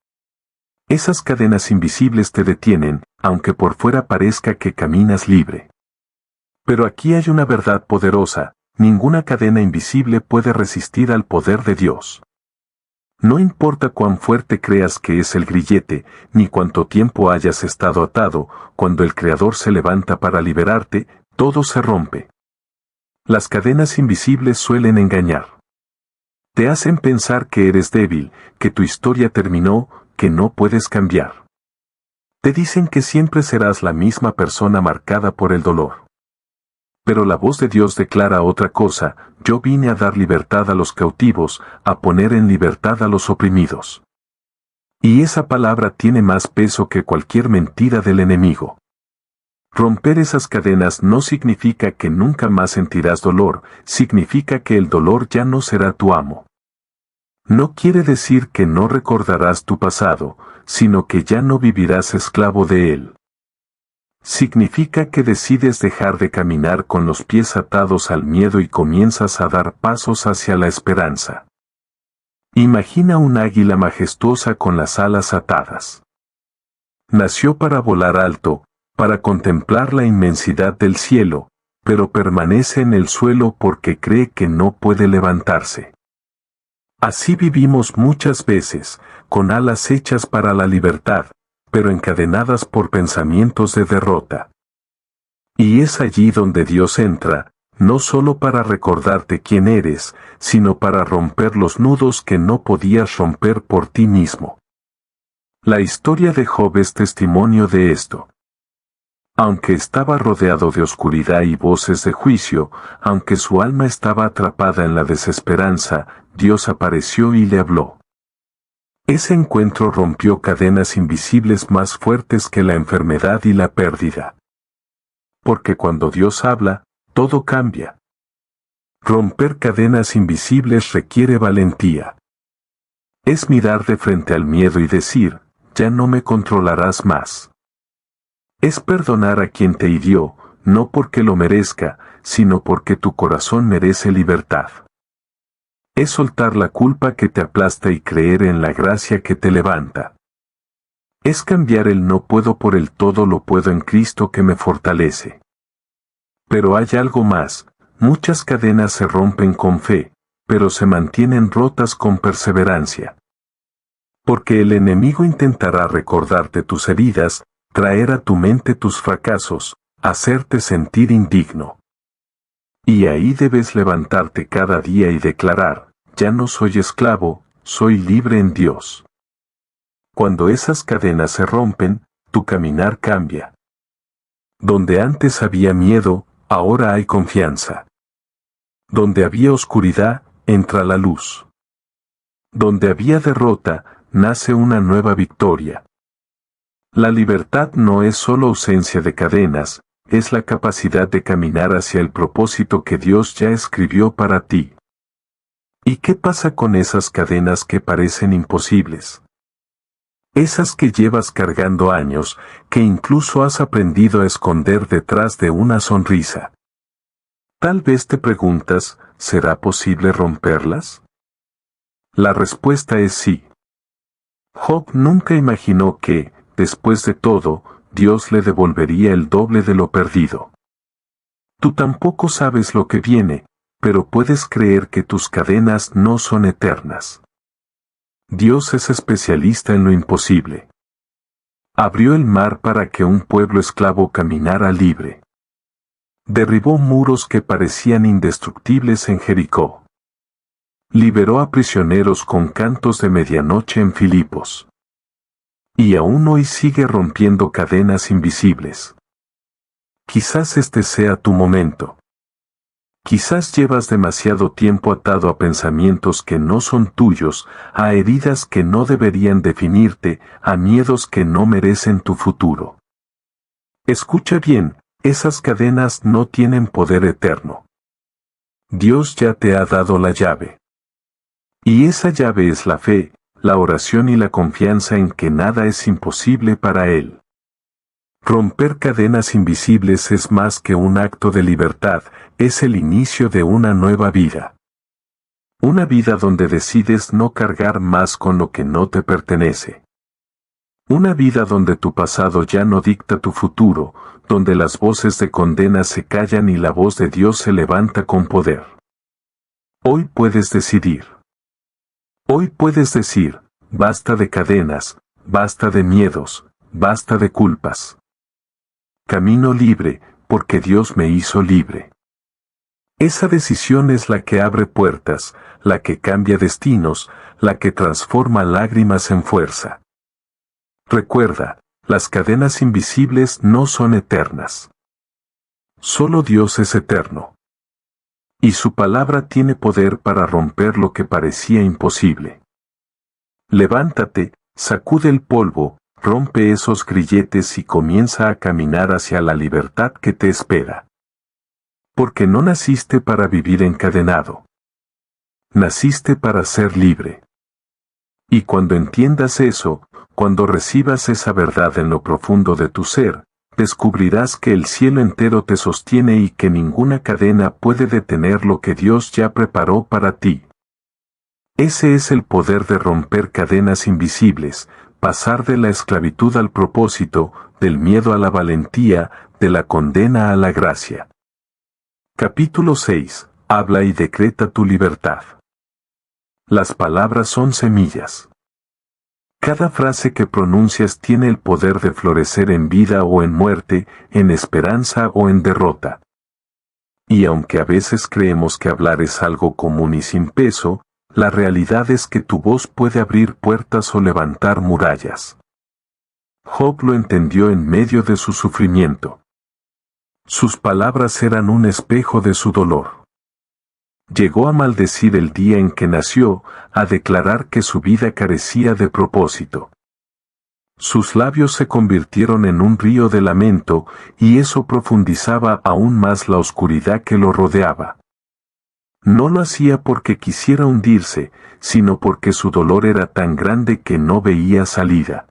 Esas cadenas invisibles te detienen, aunque por fuera parezca que caminas libre. Pero aquí hay una verdad poderosa, ninguna cadena invisible puede resistir al poder de Dios. No importa cuán fuerte creas que es el grillete, ni cuánto tiempo hayas estado atado, cuando el Creador se levanta para liberarte, todo se rompe. Las cadenas invisibles suelen engañar. Te hacen pensar que eres débil, que tu historia terminó, que no puedes cambiar. Te dicen que siempre serás la misma persona marcada por el dolor. Pero la voz de Dios declara otra cosa: yo vine a dar libertad a los cautivos, a poner en libertad a los oprimidos. Y esa palabra tiene más peso que cualquier mentira del enemigo. Romper esas cadenas no significa que nunca más sentirás dolor, significa que el dolor ya no será tu amo. No quiere decir que no recordarás tu pasado, sino que ya no vivirás esclavo de él. Significa que decides dejar de caminar con los pies atados al miedo y comienzas a dar pasos hacia la esperanza. Imagina un águila majestuosa con las alas atadas. Nació para volar alto, para contemplar la inmensidad del cielo, pero permanece en el suelo porque cree que no puede levantarse. Así vivimos muchas veces, con alas hechas para la libertad, pero encadenadas por pensamientos de derrota. Y es allí donde Dios entra, no solo para recordarte quién eres, sino para romper los nudos que no podías romper por ti mismo. La historia de Job es testimonio de esto. Aunque estaba rodeado de oscuridad y voces de juicio, aunque su alma estaba atrapada en la desesperanza, Dios apareció y le habló. Ese encuentro rompió cadenas invisibles más fuertes que la enfermedad y la pérdida. Porque cuando Dios habla, todo cambia. Romper cadenas invisibles requiere valentía. Es mirar de frente al miedo y decir, ya no me controlarás más. Es perdonar a quien te hirió, no porque lo merezca, sino porque tu corazón merece libertad. Es soltar la culpa que te aplasta y creer en la gracia que te levanta. Es cambiar el no puedo por el todo lo puedo en Cristo que me fortalece. Pero hay algo más, muchas cadenas se rompen con fe, pero se mantienen rotas con perseverancia. Porque el enemigo intentará recordarte tus heridas, traer a tu mente tus fracasos, hacerte sentir indigno. Y ahí debes levantarte cada día y declarar, ya no soy esclavo, soy libre en Dios. Cuando esas cadenas se rompen, tu caminar cambia. Donde antes había miedo, ahora hay confianza. Donde había oscuridad, entra la luz. Donde había derrota, nace una nueva victoria. La libertad no es solo ausencia de cadenas, es la capacidad de caminar hacia el propósito que Dios ya escribió para ti. ¿Y qué pasa con esas cadenas que parecen imposibles? Esas que llevas cargando años, que incluso has aprendido a esconder detrás de una sonrisa. Tal vez te preguntas, ¿será posible romperlas? La respuesta es sí. Job nunca imaginó que, después de todo, Dios le devolvería el doble de lo perdido. Tú tampoco sabes lo que viene, pero puedes creer que tus cadenas no son eternas. Dios es especialista en lo imposible. Abrió el mar para que un pueblo esclavo caminara libre. Derribó muros que parecían indestructibles en Jericó. Liberó a prisioneros con cantos de medianoche en Filipos. Y aún hoy sigue rompiendo cadenas invisibles. Quizás este sea tu momento. Quizás llevas demasiado tiempo atado a pensamientos que no son tuyos, a heridas que no deberían definirte, a miedos que no merecen tu futuro. Escucha bien, esas cadenas no tienen poder eterno. Dios ya te ha dado la llave. Y esa llave es la fe, la oración y la confianza en que nada es imposible para Él. Romper cadenas invisibles es más que un acto de libertad, es el inicio de una nueva vida. Una vida donde decides no cargar más con lo que no te pertenece. Una vida donde tu pasado ya no dicta tu futuro, donde las voces de condena se callan y la voz de Dios se levanta con poder. Hoy puedes decidir. Hoy puedes decir, basta de cadenas, basta de miedos, basta de culpas. Camino libre, porque Dios me hizo libre. Esa decisión es la que abre puertas, la que cambia destinos, la que transforma lágrimas en fuerza. Recuerda, las cadenas invisibles no son eternas. Solo Dios es eterno. Y su palabra tiene poder para romper lo que parecía imposible. Levántate, sacude el polvo, rompe esos grilletes y comienza a caminar hacia la libertad que te espera. Porque no naciste para vivir encadenado. Naciste para ser libre. Y cuando entiendas eso, cuando recibas esa verdad en lo profundo de tu ser, descubrirás que el cielo entero te sostiene y que ninguna cadena puede detener lo que Dios ya preparó para ti. Ese es el poder de romper cadenas invisibles, pasar de la esclavitud al propósito, del miedo a la valentía, de la condena a la gracia. Capítulo 6. Habla y decreta tu libertad. Las palabras son semillas. Cada frase que pronuncias tiene el poder de florecer en vida o en muerte, en esperanza o en derrota. Y aunque a veces creemos que hablar es algo común y sin peso, la realidad es que tu voz puede abrir puertas o levantar murallas. Job lo entendió en medio de su sufrimiento. Sus palabras eran un espejo de su dolor. Llegó a maldecir el día en que nació, a declarar que su vida carecía de propósito. Sus labios se convirtieron en un río de lamento, y eso profundizaba aún más la oscuridad que lo rodeaba. No lo hacía porque quisiera hundirse, sino porque su dolor era tan grande que no veía salida.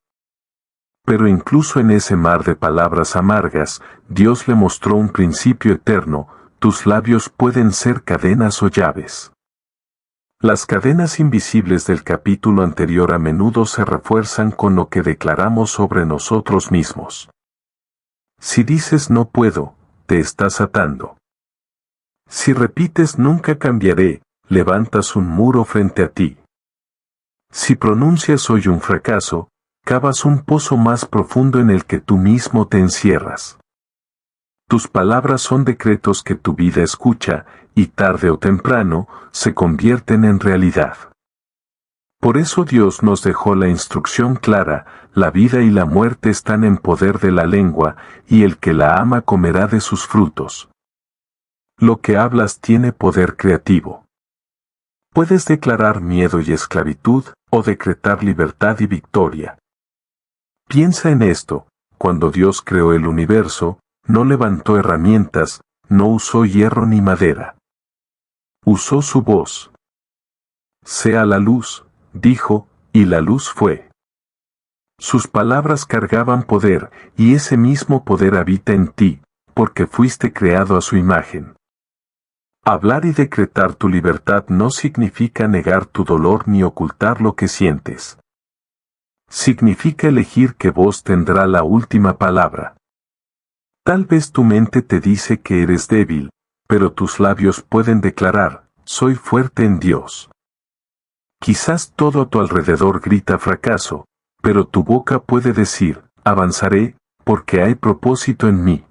Pero incluso en ese mar de palabras amargas, Dios le mostró un principio eterno: tus labios pueden ser cadenas o llaves. Las cadenas invisibles del capítulo anterior a menudo se refuerzan con lo que declaramos sobre nosotros mismos. Si dices no puedo, te estás atando. Si repites nunca cambiaré, levantas un muro frente a ti. Si pronuncias soy un fracaso, cavas un pozo más profundo en el que tú mismo te encierras. Tus palabras son decretos que tu vida escucha, y tarde o temprano, se convierten en realidad. Por eso Dios nos dejó la instrucción clara: la vida y la muerte están en poder de la lengua, y el que la ama comerá de sus frutos. Lo que hablas tiene poder creativo. Puedes declarar miedo y esclavitud, o decretar libertad y victoria. Piensa en esto: cuando Dios creó el universo, no levantó herramientas, no usó hierro ni madera. Usó su voz. Sea la luz, dijo, y la luz fue. Sus palabras cargaban poder, y ese mismo poder habita en ti, porque fuiste creado a su imagen. Hablar y decretar tu libertad no significa negar tu dolor ni ocultar lo que sientes. Significa elegir que voz tendrá la última palabra. Tal vez tu mente te dice que eres débil, pero tus labios pueden declarar: soy fuerte en Dios. Quizás todo a tu alrededor grita fracaso, pero tu boca puede decir: avanzaré, porque hay propósito en mí.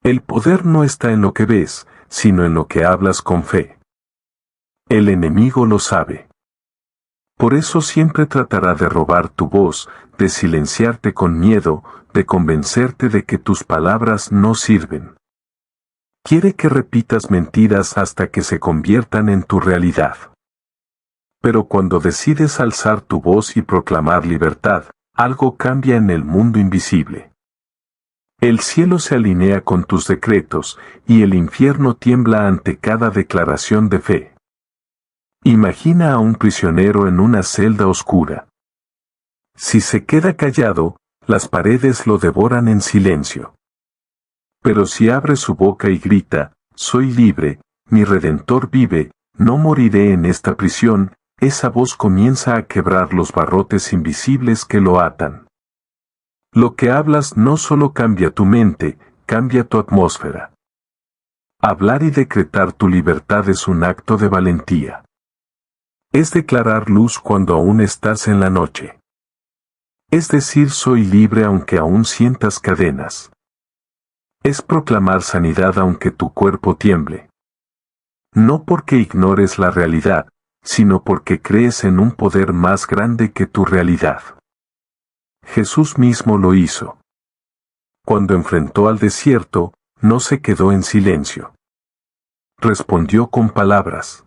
El poder no está en lo que ves, sino en lo que hablas con fe. El enemigo lo sabe. Por eso siempre tratará de robar tu voz, de silenciarte con miedo, de convencerte de que tus palabras no sirven. Quiere que repitas mentiras hasta que se conviertan en tu realidad. Pero cuando decides alzar tu voz y proclamar libertad, algo cambia en el mundo invisible. El cielo se alinea con tus decretos, y el infierno tiembla ante cada declaración de fe. Imagina a un prisionero en una celda oscura. Si se queda callado, las paredes lo devoran en silencio. Pero si abre su boca y grita, «Soy libre, mi Redentor vive, no moriré en esta prisión», esa voz comienza a quebrar los barrotes invisibles que lo atan. Lo que hablas no solo cambia tu mente, cambia tu atmósfera. Hablar y decretar tu libertad es un acto de valentía. Es declarar luz cuando aún estás en la noche. Es decir, soy libre aunque aún sientas cadenas. Es proclamar sanidad aunque tu cuerpo tiemble. No porque ignores la realidad, sino porque crees en un poder más grande que tu realidad. Jesús mismo lo hizo. Cuando enfrentó al desierto, no se quedó en silencio. Respondió con palabras.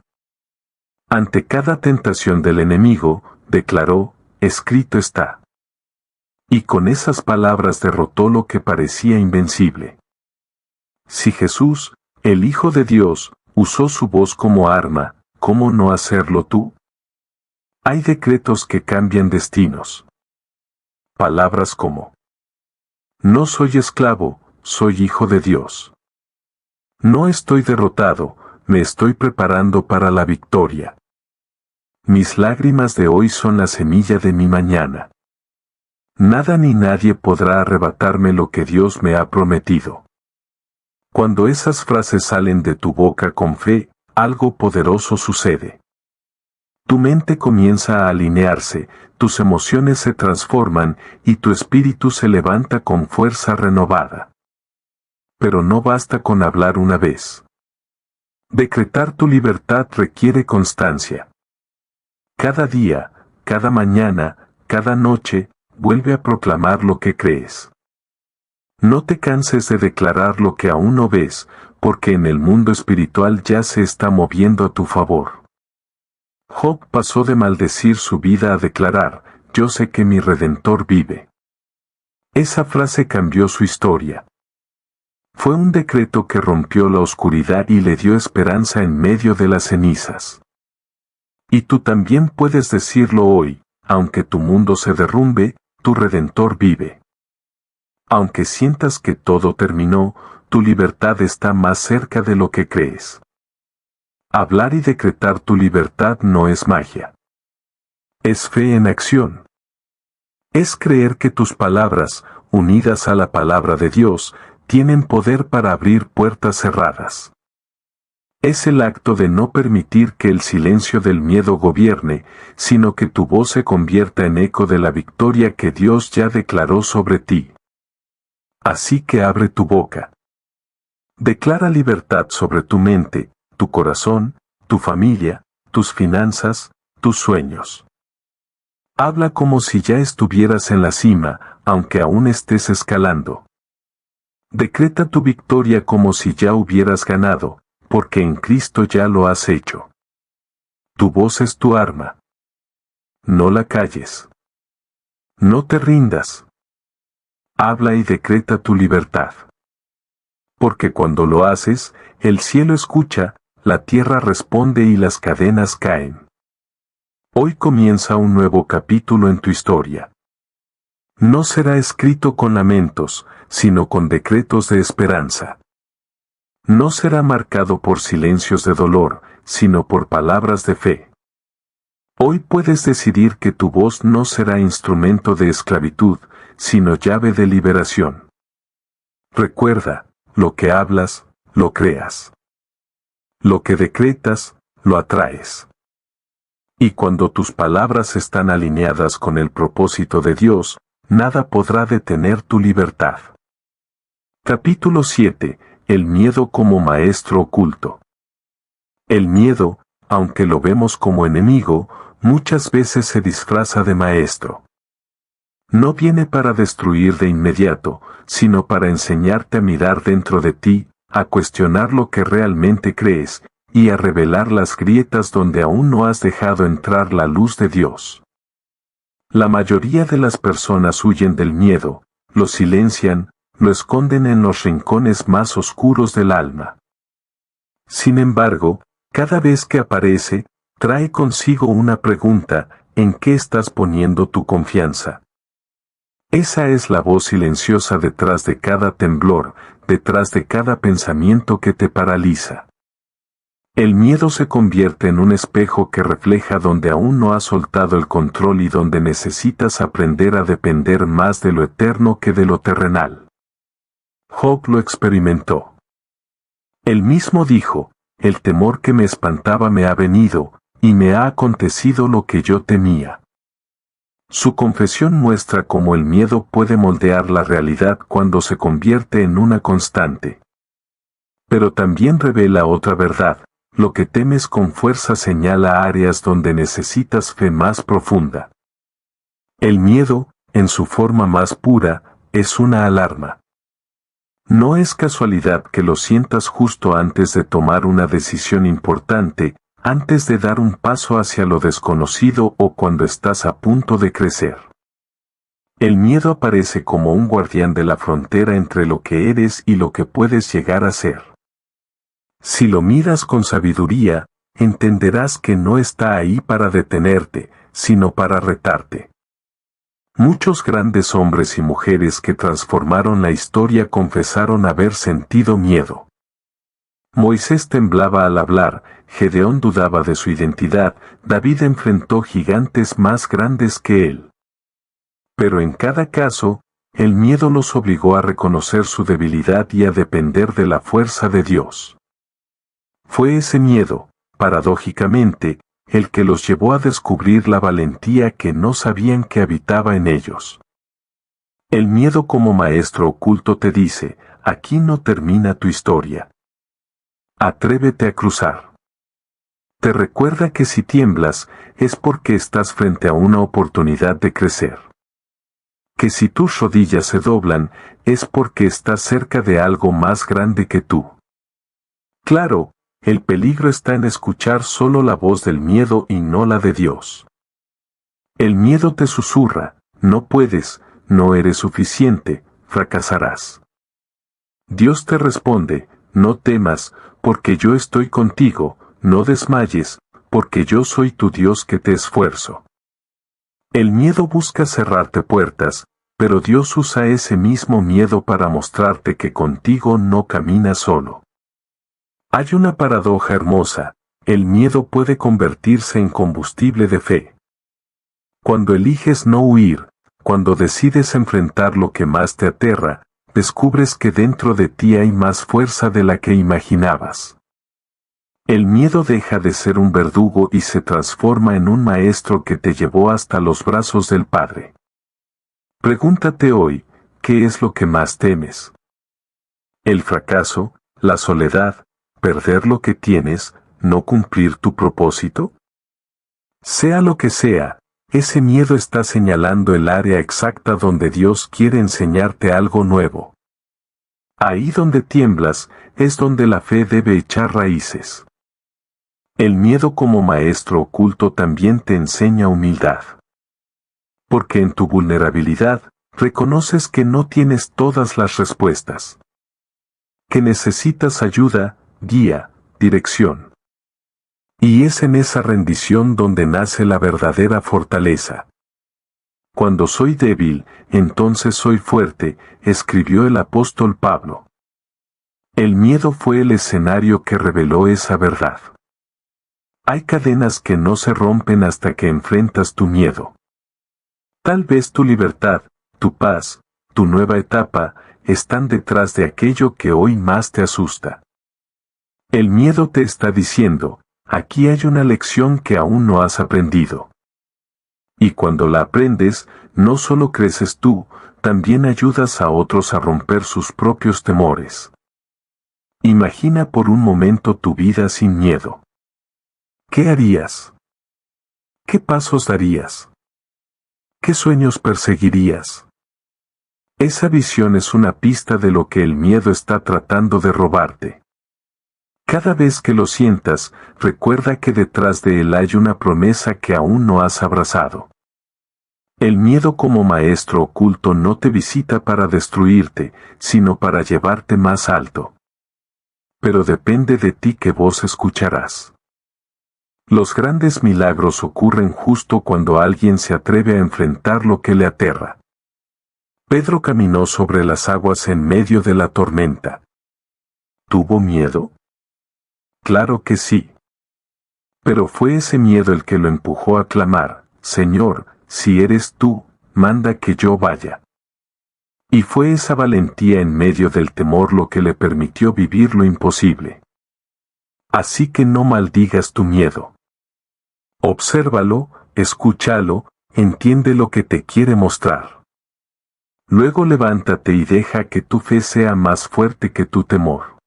Ante cada tentación del enemigo, declaró, escrito está. Y con esas palabras derrotó lo que parecía invencible. Si Jesús, el Hijo de Dios, usó su voz como arma, ¿cómo no hacerlo tú? Hay decretos que cambian destinos. Palabras como: no soy esclavo, soy hijo de Dios. No estoy derrotado, me estoy preparando para la victoria. Mis lágrimas de hoy son la semilla de mi mañana. Nada ni nadie podrá arrebatarme lo que Dios me ha prometido. Cuando esas frases salen de tu boca con fe, algo poderoso sucede. Tu mente comienza a alinearse, tus emociones se transforman y tu espíritu se levanta con fuerza renovada. Pero no basta con hablar una vez. Decretar tu libertad requiere constancia. Cada día, cada mañana, cada noche, vuelve a proclamar lo que crees. No te canses de declarar lo que aún no ves, porque en el mundo espiritual ya se está moviendo a tu favor. Job pasó de maldecir su vida a declarar, yo sé que mi Redentor vive. Esa frase cambió su historia. Fue un decreto que rompió la oscuridad y le dio esperanza en medio de las cenizas. Y tú también puedes decirlo hoy, aunque tu mundo se derrumbe, tu Redentor vive. Aunque sientas que todo terminó, tu libertad está más cerca de lo que crees. Hablar y decretar tu libertad no es magia. Es fe en acción. Es creer que tus palabras, unidas a la palabra de Dios, tienen poder para abrir puertas cerradas. Es el acto de no permitir que el silencio del miedo gobierne, sino que tu voz se convierta en eco de la victoria que Dios ya declaró sobre ti. Así que abre tu boca. Declara libertad sobre tu mente, tu corazón, tu familia, tus finanzas, tus sueños. Habla como si ya estuvieras en la cima, aunque aún estés escalando. Decreta tu victoria como si ya hubieras ganado, porque en Cristo ya lo has hecho. Tu voz es tu arma. No la calles. No te rindas. Habla y decreta tu libertad. Porque cuando lo haces, el cielo escucha, la tierra responde y las cadenas caen. Hoy comienza un nuevo capítulo en tu historia. No será escrito con lamentos, sino con decretos de esperanza. No será marcado por silencios de dolor, sino por palabras de fe. Hoy puedes decidir que tu voz no será instrumento de esclavitud, sino llave de liberación. Recuerda, lo que hablas, lo creas. Lo que decretas, lo atraes. Y cuando tus palabras están alineadas con el propósito de Dios, nada podrá detener tu libertad. Capítulo 7. El miedo como maestro oculto. El miedo, aunque lo vemos como enemigo, muchas veces se disfraza de maestro. No viene para destruir de inmediato, sino para enseñarte a mirar dentro de ti, a cuestionar lo que realmente crees, y a revelar las grietas donde aún no has dejado entrar la luz de Dios. La mayoría de las personas huyen del miedo, lo silencian, lo esconden en los rincones más oscuros del alma. Sin embargo, cada vez que aparece, trae consigo una pregunta: ¿en qué estás poniendo tu confianza? Esa es la voz silenciosa detrás de cada temblor, detrás de cada pensamiento que te paraliza. El miedo se convierte en un espejo que refleja donde aún no has soltado el control y donde necesitas aprender a depender más de lo eterno que de lo terrenal. Job lo experimentó. Él mismo dijo: el temor que me espantaba me ha venido, y me ha acontecido lo que yo temía. Su confesión muestra cómo el miedo puede moldear la realidad cuando se convierte en una constante. Pero también revela otra verdad: lo que temes con fuerza señala áreas donde necesitas fe más profunda. El miedo, en su forma más pura, es una alarma. No es casualidad que lo sientas justo antes de tomar una decisión importante, antes de dar un paso hacia lo desconocido o cuando estás a punto de crecer. El miedo aparece como un guardián de la frontera entre lo que eres y lo que puedes llegar a ser. Si lo miras con sabiduría, entenderás que no está ahí para detenerte, sino para retarte. Muchos grandes hombres y mujeres que transformaron la historia confesaron haber sentido miedo. Moisés temblaba al hablar, Gedeón dudaba de su identidad, David enfrentó gigantes más grandes que él. Pero en cada caso, el miedo los obligó a reconocer su debilidad y a depender de la fuerza de Dios. Fue ese miedo, paradójicamente, el que los llevó a descubrir la valentía que no sabían que habitaba en ellos. El miedo como maestro oculto te dice: aquí no termina tu historia. Atrévete a cruzar. Te recuerda que si tiemblas, es porque estás frente a una oportunidad de crecer. Que si tus rodillas se doblan, es porque estás cerca de algo más grande que tú. Claro, el peligro está en escuchar solo la voz del miedo y no la de Dios. El miedo te susurra: no puedes, no eres suficiente, fracasarás. Dios te responde: no temas, porque yo estoy contigo, no desmayes, porque yo soy tu Dios que te esfuerzo. El miedo busca cerrarte puertas, pero Dios usa ese mismo miedo para mostrarte que contigo no camina solo. Hay una paradoja hermosa: el miedo puede convertirse en combustible de fe. Cuando eliges no huir, cuando decides enfrentar lo que más te aterra, descubres que dentro de ti hay más fuerza de la que imaginabas. El miedo deja de ser un verdugo y se transforma en un maestro que te llevó hasta los brazos del Padre. Pregúntate hoy: ¿qué es lo que más temes? ¿El fracaso, la soledad, perder lo que tienes, no cumplir tu propósito? Sea lo que sea, ese miedo está señalando el área exacta donde Dios quiere enseñarte algo nuevo. Ahí donde tiemblas, es donde la fe debe echar raíces. El miedo como maestro oculto también te enseña humildad. Porque en tu vulnerabilidad, reconoces que no tienes todas las respuestas. Que necesitas ayuda, guía, dirección. Y es en esa rendición donde nace la verdadera fortaleza. Cuando soy débil, entonces soy fuerte, escribió el apóstol Pablo. El miedo fue el escenario que reveló esa verdad. Hay cadenas que no se rompen hasta que enfrentas tu miedo. Tal vez tu libertad, tu paz, tu nueva etapa, están detrás de aquello que hoy más te asusta. El miedo te está diciendo: aquí hay una lección que aún no has aprendido. Y cuando la aprendes, no solo creces tú, también ayudas a otros a romper sus propios temores. Imagina por un momento tu vida sin miedo. ¿Qué harías? ¿Qué pasos darías? ¿Qué sueños perseguirías? Esa visión es una pista de lo que el miedo está tratando de robarte. Cada vez que lo sientas, recuerda que detrás de él hay una promesa que aún no has abrazado. El miedo como maestro oculto no te visita para destruirte, sino para llevarte más alto. Pero depende de ti qué voz escucharás. Los grandes milagros ocurren justo cuando alguien se atreve a enfrentar lo que le aterra. Pedro caminó sobre las aguas en medio de la tormenta. ¿Tuvo miedo? Claro que sí. Pero fue ese miedo el que lo empujó a clamar: Señor, si eres tú, manda que yo vaya. Y fue esa valentía en medio del temor lo que le permitió vivir lo imposible. Así que no maldigas tu miedo. Obsérvalo, escúchalo, entiende lo que te quiere mostrar. Luego levántate y deja que tu fe sea más fuerte que tu temor.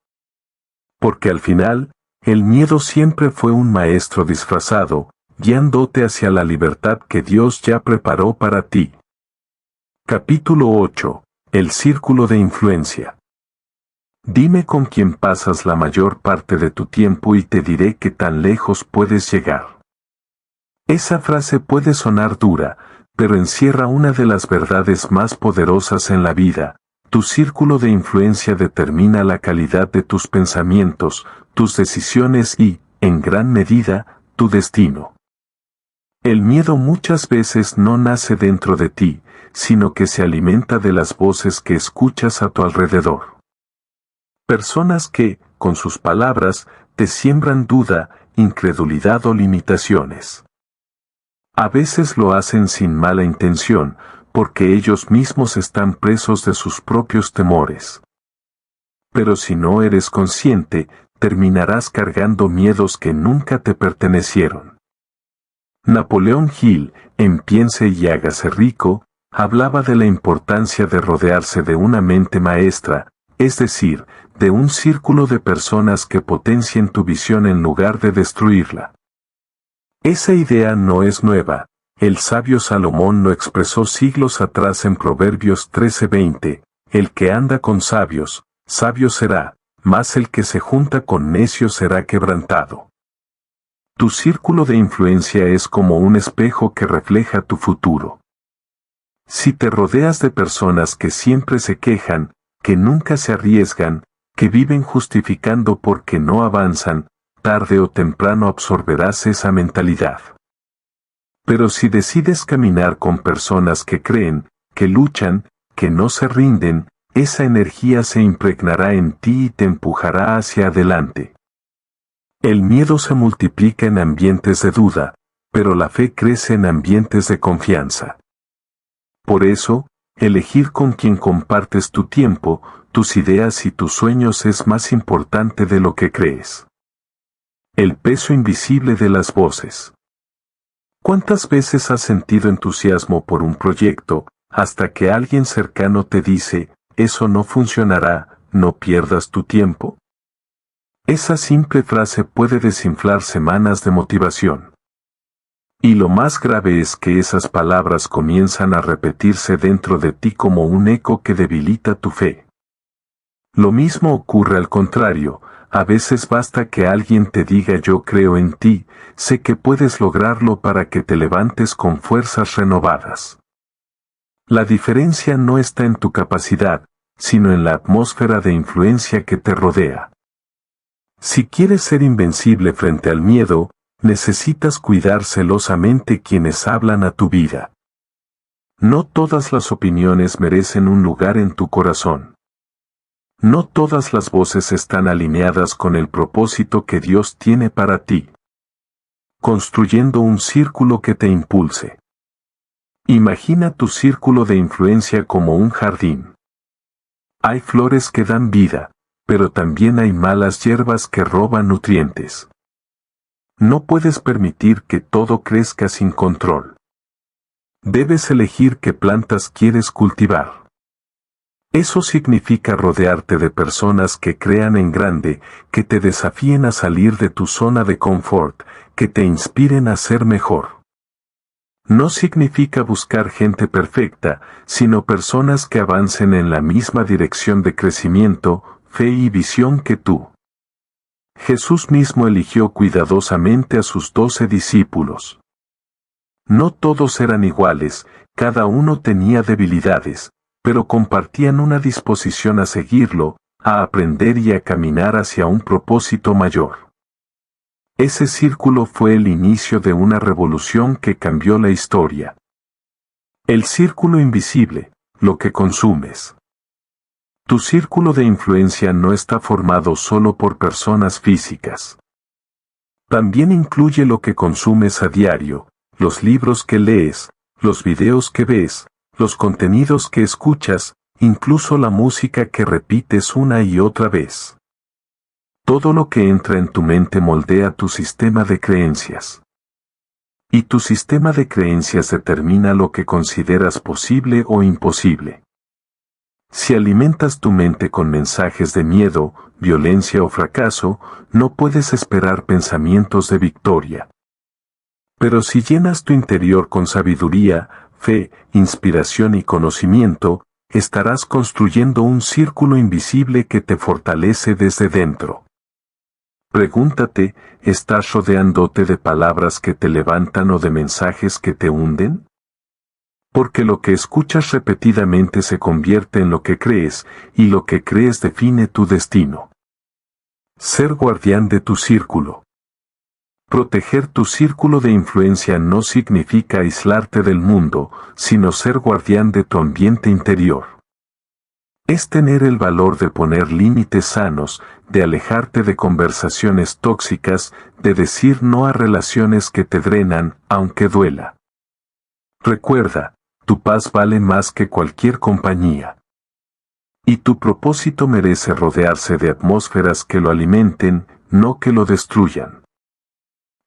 Porque al final, el miedo siempre fue un maestro disfrazado, guiándote hacia la libertad que Dios ya preparó para ti. Capítulo 8. El círculo de influencia. Dime con quién pasas la mayor parte de tu tiempo y te diré qué tan lejos puedes llegar. Esa frase puede sonar dura, pero encierra una de las verdades más poderosas en la vida. Tu círculo de influencia determina la calidad de tus pensamientos, tus decisiones y, en gran medida, tu destino. El miedo muchas veces no nace dentro de ti, sino que se alimenta de las voces que escuchas a tu alrededor. Personas que, con sus palabras, te siembran duda, incredulidad o limitaciones. A veces lo hacen sin mala intención, porque ellos mismos están presos de sus propios temores. Pero si no eres consciente, terminarás cargando miedos que nunca te pertenecieron. Napoleón Hill, en Piense y hágase rico, hablaba de la importancia de rodearse de una mente maestra, es decir, de un círculo de personas que potencien tu visión en lugar de destruirla. Esa idea no es nueva. El sabio Salomón lo expresó siglos atrás en Proverbios 13:20, el que anda con sabios, sabio será, mas el que se junta con necios será quebrantado. Tu círculo de influencia es como un espejo que refleja tu futuro. Si te rodeas de personas que siempre se quejan, que nunca se arriesgan, que viven justificando porque no avanzan, tarde o temprano absorberás esa mentalidad. Pero si decides caminar con personas que creen, que luchan, que no se rinden, esa energía se impregnará en ti y te empujará hacia adelante. El miedo se multiplica en ambientes de duda, pero la fe crece en ambientes de confianza. Por eso, elegir con quien compartes tu tiempo, tus ideas y tus sueños es más importante de lo que crees. El peso invisible de las voces. ¿Cuántas veces has sentido entusiasmo por un proyecto, hasta que alguien cercano te dice, eso no funcionará, no pierdas tu tiempo? Esa simple frase puede desinflar semanas de motivación. Y lo más grave es que esas palabras comienzan a repetirse dentro de ti como un eco que debilita tu fe. Lo mismo ocurre al contrario. A veces basta que alguien te diga yo creo en ti, sé que puedes lograrlo para que te levantes con fuerzas renovadas. La diferencia no está en tu capacidad, sino en la atmósfera de influencia que te rodea. Si quieres ser invencible frente al miedo, necesitas cuidar celosamente quienes hablan a tu vida. No todas las opiniones merecen un lugar en tu corazón. No todas las voces están alineadas con el propósito que Dios tiene para ti. Construyendo un círculo que te impulse. Imagina tu círculo de influencia como un jardín. Hay flores que dan vida, pero también hay malas hierbas que roban nutrientes. No puedes permitir que todo crezca sin control. Debes elegir qué plantas quieres cultivar. Eso significa rodearte de personas que crean en grande, que te desafíen a salir de tu zona de confort, que te inspiren a ser mejor. No significa buscar gente perfecta, sino personas que avancen en la misma dirección de crecimiento, fe y visión que tú. Jesús mismo eligió cuidadosamente a sus 12 discípulos. No todos eran iguales, cada uno tenía debilidades, pero compartían una disposición a seguirlo, a aprender y a caminar hacia un propósito mayor. Ese círculo fue el inicio de una revolución que cambió la historia. El círculo invisible, lo que consumes. Tu círculo de influencia no está formado solo por personas físicas. También incluye lo que consumes a diario, los libros que lees, los videos que ves, los contenidos que escuchas, incluso la música que repites una y otra vez. Todo lo que entra en tu mente moldea tu sistema de creencias. Y tu sistema de creencias determina lo que consideras posible o imposible. Si alimentas tu mente con mensajes de miedo, violencia o fracaso, no puedes esperar pensamientos de victoria. Pero si llenas tu interior con sabiduría, fe, inspiración y conocimiento, estarás construyendo un círculo invisible que te fortalece desde dentro. Pregúntate, ¿estás rodeándote de palabras que te levantan o de mensajes que te hunden? Porque lo que escuchas repetidamente se convierte en lo que crees, y lo que crees define tu destino. Ser guardián de tu círculo. Proteger tu círculo de influencia no significa aislarte del mundo, sino ser guardián de tu ambiente interior. Es tener el valor de poner límites sanos, de alejarte de conversaciones tóxicas, de decir no a relaciones que te drenan, aunque duela. Recuerda, tu paz vale más que cualquier compañía. Y tu propósito merece rodearse de atmósferas que lo alimenten, no que lo destruyan.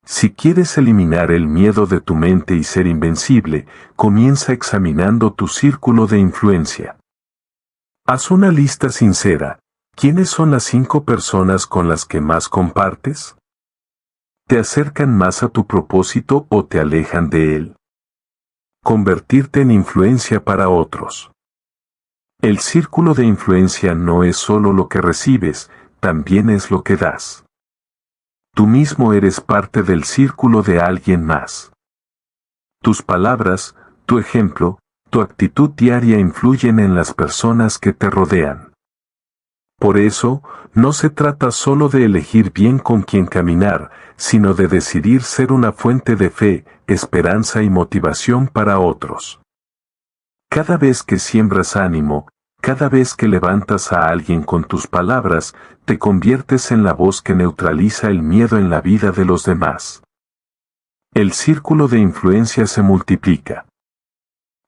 Si quieres eliminar el miedo de tu mente y ser invencible, comienza examinando tu círculo de influencia. Haz una lista sincera. ¿Quiénes son las 5 personas con las que más compartes? ¿Te acercan más a tu propósito o te alejan de él? Convertirte en influencia para otros. El círculo de influencia no es solo lo que recibes, también es lo que das. Tú mismo eres parte del círculo de alguien más. Tus palabras, tu ejemplo, tu actitud diaria influyen en las personas que te rodean. Por eso, no se trata solo de elegir bien con quién caminar, sino de decidir ser una fuente de fe, esperanza y motivación para otros. Cada vez que siembras ánimo, cada vez que levantas a alguien con tus palabras, te conviertes en la voz que neutraliza el miedo en la vida de los demás. El círculo de influencia se multiplica.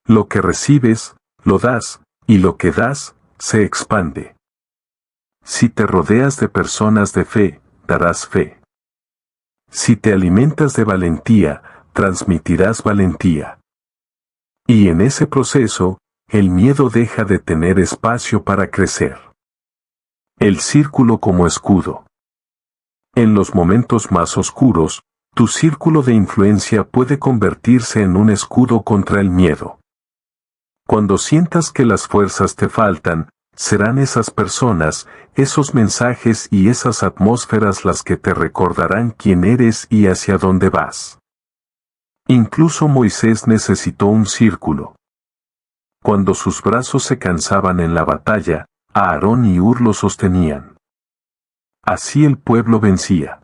Lo que recibes, lo das, y lo que das, se expande. Si te rodeas de personas de fe, darás fe. Si te alimentas de valentía, transmitirás valentía. Y en ese proceso, el miedo deja de tener espacio para crecer. El círculo como escudo. En los momentos más oscuros, tu círculo de influencia puede convertirse en un escudo contra el miedo. Cuando sientas que las fuerzas te faltan, serán esas personas, esos mensajes y esas atmósferas las que te recordarán quién eres y hacia dónde vas. Incluso Moisés necesitó un círculo. Cuando sus brazos se cansaban en la batalla, Aarón y Hur lo sostenían. Así el pueblo vencía.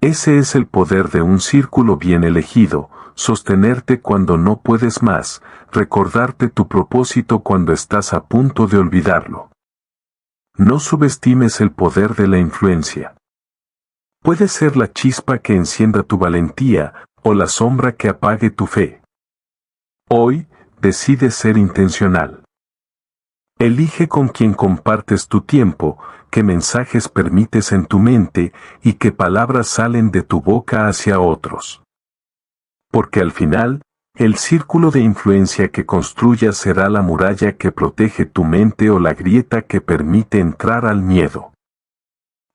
Ese es el poder de un círculo bien elegido, sostenerte cuando no puedes más, recordarte tu propósito cuando estás a punto de olvidarlo. No subestimes el poder de la influencia. Puede ser la chispa que encienda tu valentía, o la sombra que apague tu fe. Hoy, decide ser intencional. Elige con quién compartes tu tiempo, qué mensajes permites en tu mente y qué palabras salen de tu boca hacia otros. Porque al final, El círculo de influencia que construyas será la muralla que protege tu mente o la grieta que permite entrar al miedo.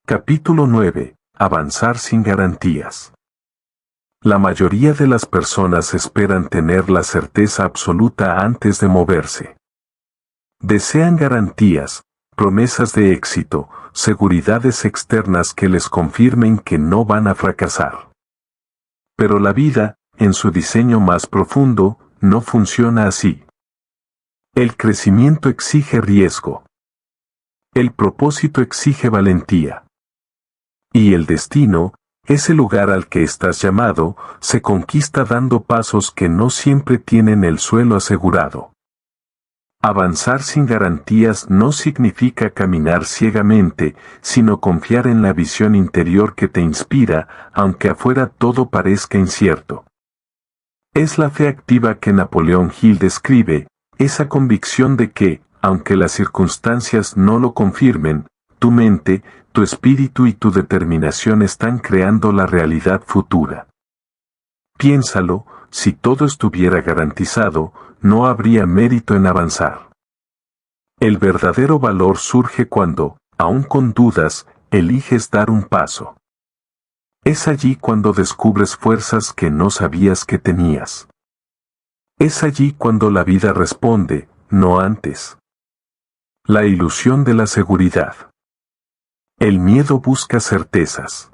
Capítulo 9. Avanzar sin garantías. La mayoría de las personas esperan tener la certeza absoluta antes de moverse. Desean garantías, promesas de éxito, seguridades externas que les confirmen que no van a fracasar. Pero la vida, en su diseño más profundo, no funciona así. El crecimiento exige riesgo. El propósito exige valentía. Y el destino, ese lugar al que estás llamado, se conquista dando pasos que no siempre tienen el suelo asegurado. Avanzar sin garantías no significa caminar ciegamente, sino confiar en la visión interior que te inspira, aunque afuera todo parezca incierto. Es la fe activa que Napoleón Hill describe, esa convicción de que, aunque las circunstancias no lo confirmen, tu mente, tu espíritu y tu determinación están creando la realidad futura. Piénsalo, si todo estuviera garantizado, no habría mérito en avanzar. El verdadero valor surge cuando, aun con dudas, eliges dar un paso. Es allí cuando descubres fuerzas que no sabías que tenías. Es allí cuando la vida responde, no antes. La ilusión de la seguridad. El miedo busca certezas.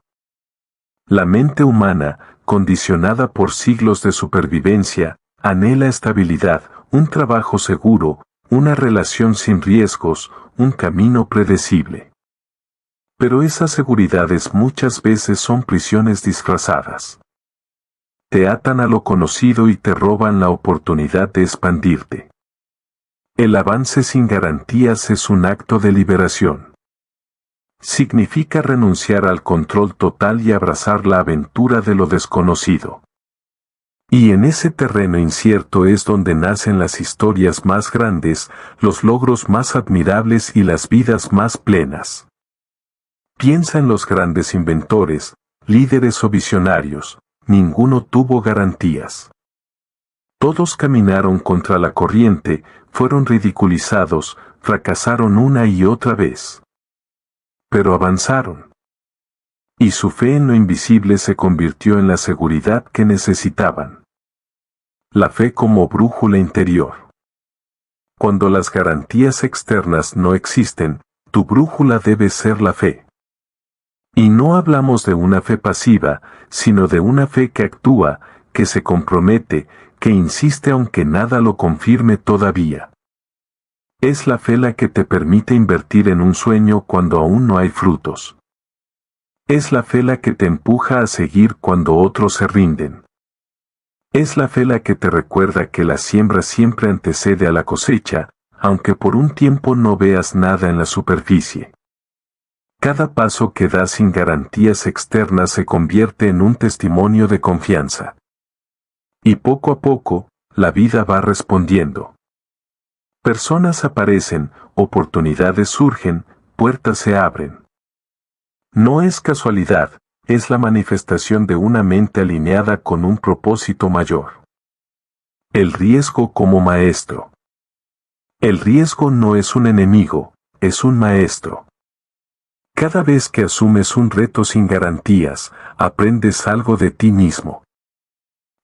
La mente humana, condicionada por siglos de supervivencia, anhela estabilidad, un trabajo seguro, una relación sin riesgos, un camino predecible. Pero esas seguridades muchas veces son prisiones disfrazadas. Te atan a lo conocido y te roban la oportunidad de expandirte. El avance sin garantías es un acto de liberación. Significa renunciar al control total y abrazar la aventura de lo desconocido. Y en ese terreno incierto es donde nacen las historias más grandes, los logros más admirables y las vidas más plenas. Piensa en los grandes inventores, líderes o visionarios, ninguno tuvo garantías. Todos caminaron contra la corriente, fueron ridiculizados, fracasaron una y otra vez. Pero avanzaron. Y su fe en lo invisible se convirtió en la seguridad que necesitaban. La fe como brújula interior. Cuando las garantías externas no existen, tu brújula debe ser la fe. Y no hablamos de una fe pasiva, sino de una fe que actúa, que se compromete, que insiste aunque nada lo confirme todavía. Es la fe la que te permite invertir en un sueño cuando aún no hay frutos. Es la fe la que te empuja a seguir cuando otros se rinden. Es la fe la que te recuerda que la siembra siempre antecede a la cosecha, aunque por un tiempo no veas nada en la superficie. Cada paso que das sin garantías externas se convierte en un testimonio de confianza. Y poco a poco, la vida va respondiendo. Personas aparecen, oportunidades surgen, puertas se abren. No es casualidad, es la manifestación de una mente alineada con un propósito mayor. El riesgo como maestro. El riesgo no es un enemigo, es un maestro. Cada vez que asumes un reto sin garantías, aprendes algo de ti mismo.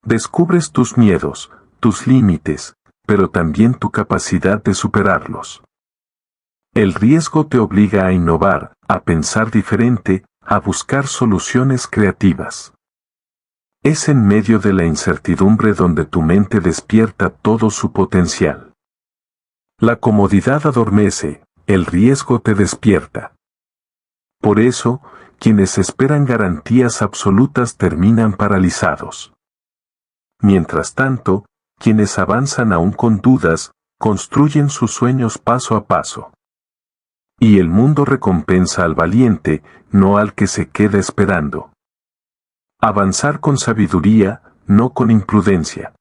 Descubres tus miedos, tus límites, pero también tu capacidad de superarlos. El riesgo te obliga a innovar, a pensar diferente, a buscar soluciones creativas. Es en medio de la incertidumbre donde tu mente despierta todo su potencial. La comodidad adormece, el riesgo te despierta. Por eso, quienes esperan garantías absolutas terminan paralizados. Mientras tanto, quienes avanzan aún con dudas, construyen sus sueños paso a paso. Y el mundo recompensa al valiente, no al que se queda esperando. Avanzar con sabiduría, no con imprudencia.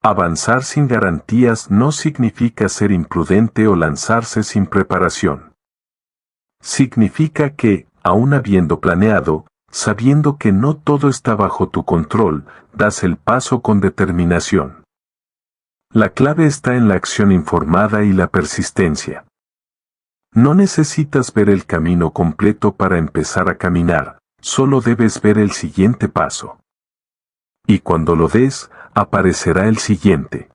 Avanzar sin garantías no significa ser imprudente o lanzarse sin preparación. Significa que, aun habiendo planeado, sabiendo que no todo está bajo tu control, das el paso con determinación. La clave está en la acción informada y la persistencia. No necesitas ver el camino completo para empezar a caminar, solo debes ver el siguiente paso. Y cuando lo des, aparecerá el siguiente.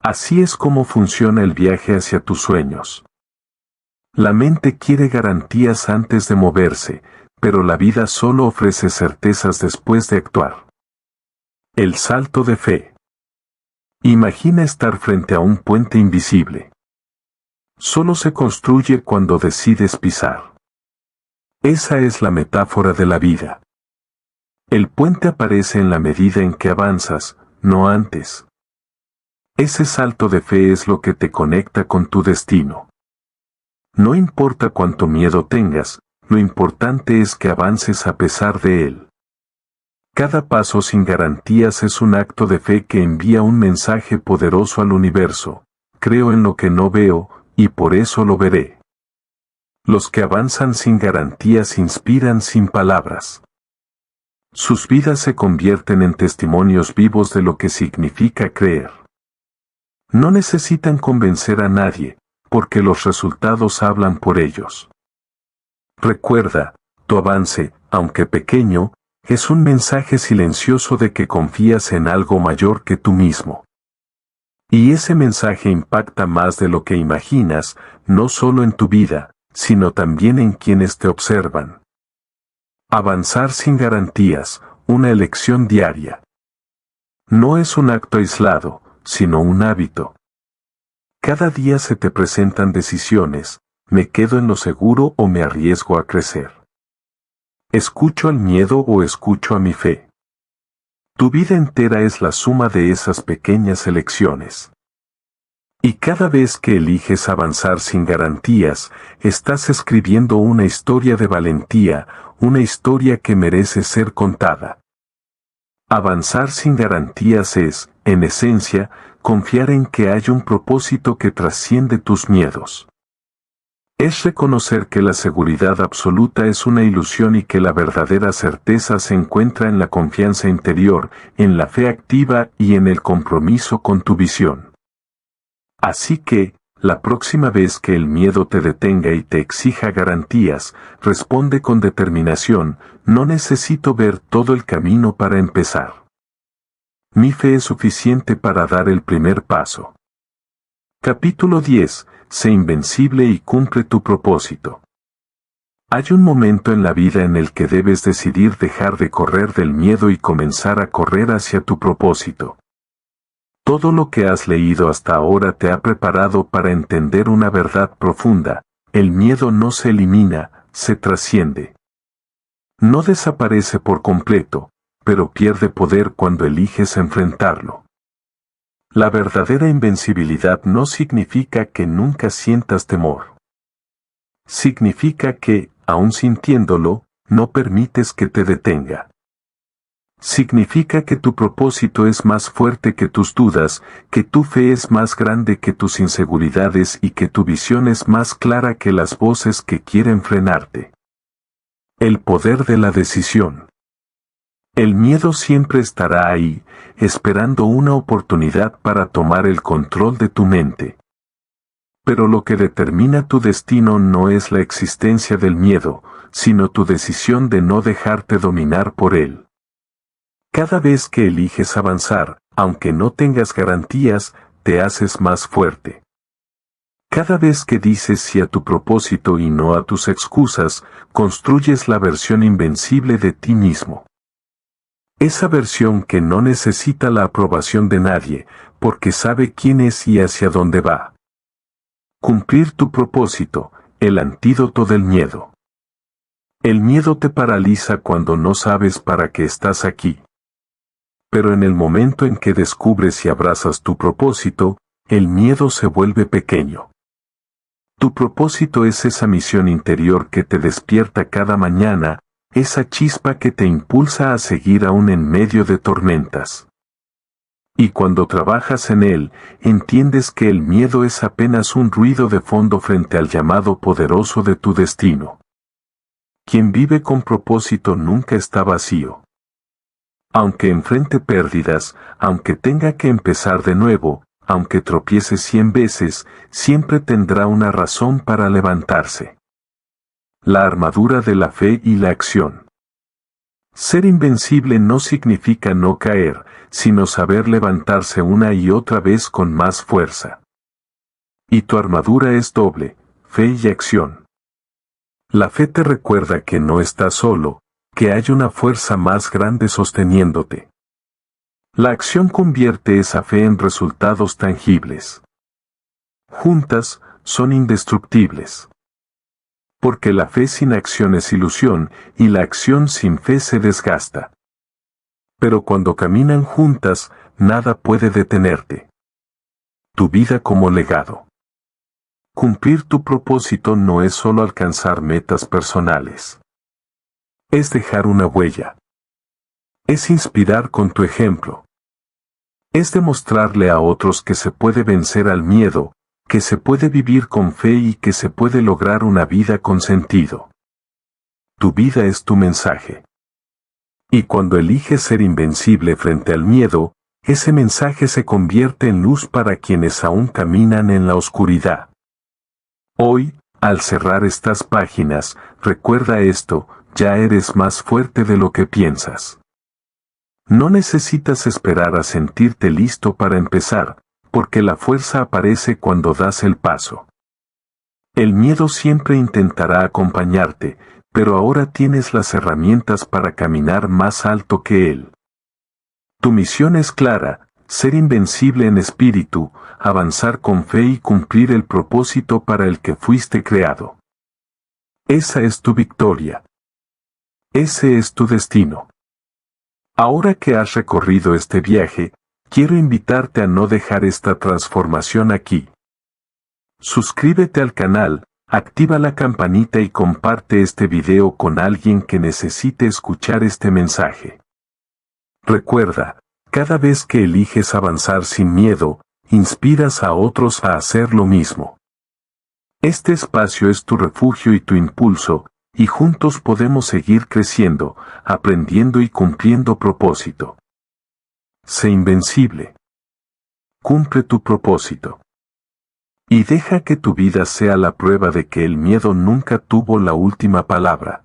Así es como funciona el viaje hacia tus sueños. La mente quiere garantías antes de moverse, pero la vida solo ofrece certezas después de actuar. El salto de fe. Imagina estar frente a un puente invisible. Solo se construye cuando decides pisar. Esa es la metáfora de la vida. El puente aparece en la medida en que avanzas, no antes. Ese salto de fe es lo que te conecta con tu destino. No importa cuánto miedo tengas, lo importante es que avances a pesar de él. Cada paso sin garantías es un acto de fe que envía un mensaje poderoso al universo. Creo en lo que no veo, y por eso lo veré. Los que avanzan sin garantías inspiran sin palabras. Sus vidas se convierten en testimonios vivos de lo que significa creer. No necesitan convencer a nadie, porque los resultados hablan por ellos. Recuerda, tu avance, aunque pequeño, es un mensaje silencioso de que confías en algo mayor que tú mismo. Y ese mensaje impacta más de lo que imaginas, no solo en tu vida, sino también en quienes te observan. Avanzar sin garantías, una elección diaria. No es un acto aislado, sino un hábito. Cada día se te presentan decisiones, ¿me quedo en lo seguro o me arriesgo a crecer? ¿Escucho al miedo o escucho a mi fe? Tu vida entera es la suma de esas pequeñas elecciones. Y cada vez que eliges avanzar sin garantías, estás escribiendo una historia de valentía, una historia que merece ser contada. Avanzar sin garantías es, en esencia, confiar en que hay un propósito que trasciende tus miedos. Es reconocer que la seguridad absoluta es una ilusión y que la verdadera certeza se encuentra en la confianza interior, en la fe activa y en el compromiso con tu visión. Así que, la próxima vez que el miedo te detenga y te exija garantías, responde con determinación, no necesito ver todo el camino para empezar. Mi fe es suficiente para dar el primer paso. Capítulo 10. Sé invencible y cumple tu propósito. Hay un momento en la vida en el que debes decidir dejar de correr del miedo y comenzar a correr hacia tu propósito. Todo lo que has leído hasta ahora te ha preparado para entender una verdad profunda: el miedo no se elimina, se trasciende. No desaparece por completo, pero pierde poder cuando eliges enfrentarlo. La verdadera invencibilidad no significa que nunca sientas temor. Significa que, aun sintiéndolo, no permites que te detenga. Significa que tu propósito es más fuerte que tus dudas, que tu fe es más grande que tus inseguridades y que tu visión es más clara que las voces que quieren frenarte. El poder de la decisión. El miedo siempre estará ahí, esperando una oportunidad para tomar el control de tu mente. Pero lo que determina tu destino no es la existencia del miedo, sino tu decisión de no dejarte dominar por él. Cada vez que eliges avanzar, aunque no tengas garantías, te haces más fuerte. Cada vez que dices sí a tu propósito y no a tus excusas, construyes la versión invencible de ti mismo. Esa versión que no necesita la aprobación de nadie, porque sabe quién es y hacia dónde va. Cumplir tu propósito, el antídoto del miedo. El miedo te paraliza cuando no sabes para qué estás aquí. Pero en el momento en que descubres y abrazas tu propósito, el miedo se vuelve pequeño. Tu propósito es esa misión interior que te despierta cada mañana, esa chispa que te impulsa a seguir aún en medio de tormentas. Y cuando trabajas en él, entiendes que el miedo es apenas un ruido de fondo frente al llamado poderoso de tu destino. Quien vive con propósito nunca está vacío. Aunque enfrente pérdidas, aunque tenga que empezar de nuevo, aunque tropiece 100 veces, siempre tendrá una razón para levantarse. La armadura de la fe y la acción. Ser invencible no significa no caer, sino saber levantarse una y otra vez con más fuerza. Y tu armadura es doble, fe y acción. La fe te recuerda que no estás solo, que hay una fuerza más grande sosteniéndote. La acción convierte esa fe en resultados tangibles. Juntas, son indestructibles. Porque la fe sin acción es ilusión, y la acción sin fe se desgasta. Pero cuando caminan juntas, nada puede detenerte. Tu vida como legado. Cumplir tu propósito no es solo alcanzar metas personales. Es dejar una huella. Es inspirar con tu ejemplo. Es demostrarle a otros que se puede vencer al miedo, que se puede vivir con fe y que se puede lograr una vida con sentido. Tu vida es tu mensaje. Y cuando eliges ser invencible frente al miedo, ese mensaje se convierte en luz para quienes aún caminan en la oscuridad. Hoy, al cerrar estas páginas, recuerda esto: ya eres más fuerte de lo que piensas. No necesitas esperar a sentirte listo para empezar, porque la fuerza aparece cuando das el paso. El miedo siempre intentará acompañarte, pero ahora tienes las herramientas para caminar más alto que él. Tu misión es clara: ser invencible en espíritu, avanzar con fe y cumplir el propósito para el que fuiste creado. Esa es tu victoria. Ese es tu destino. Ahora que has recorrido este viaje, quiero invitarte a no dejar esta transformación aquí. Suscríbete al canal, activa la campanita y comparte este video con alguien que necesite escuchar este mensaje. Recuerda, cada vez que eliges avanzar sin miedo, inspiras a otros a hacer lo mismo. Este espacio es tu refugio y tu impulso, y juntos podemos seguir creciendo, aprendiendo y cumpliendo propósito. Sé invencible. Cumple tu propósito. Y deja que tu vida sea la prueba de que el miedo nunca tuvo la última palabra.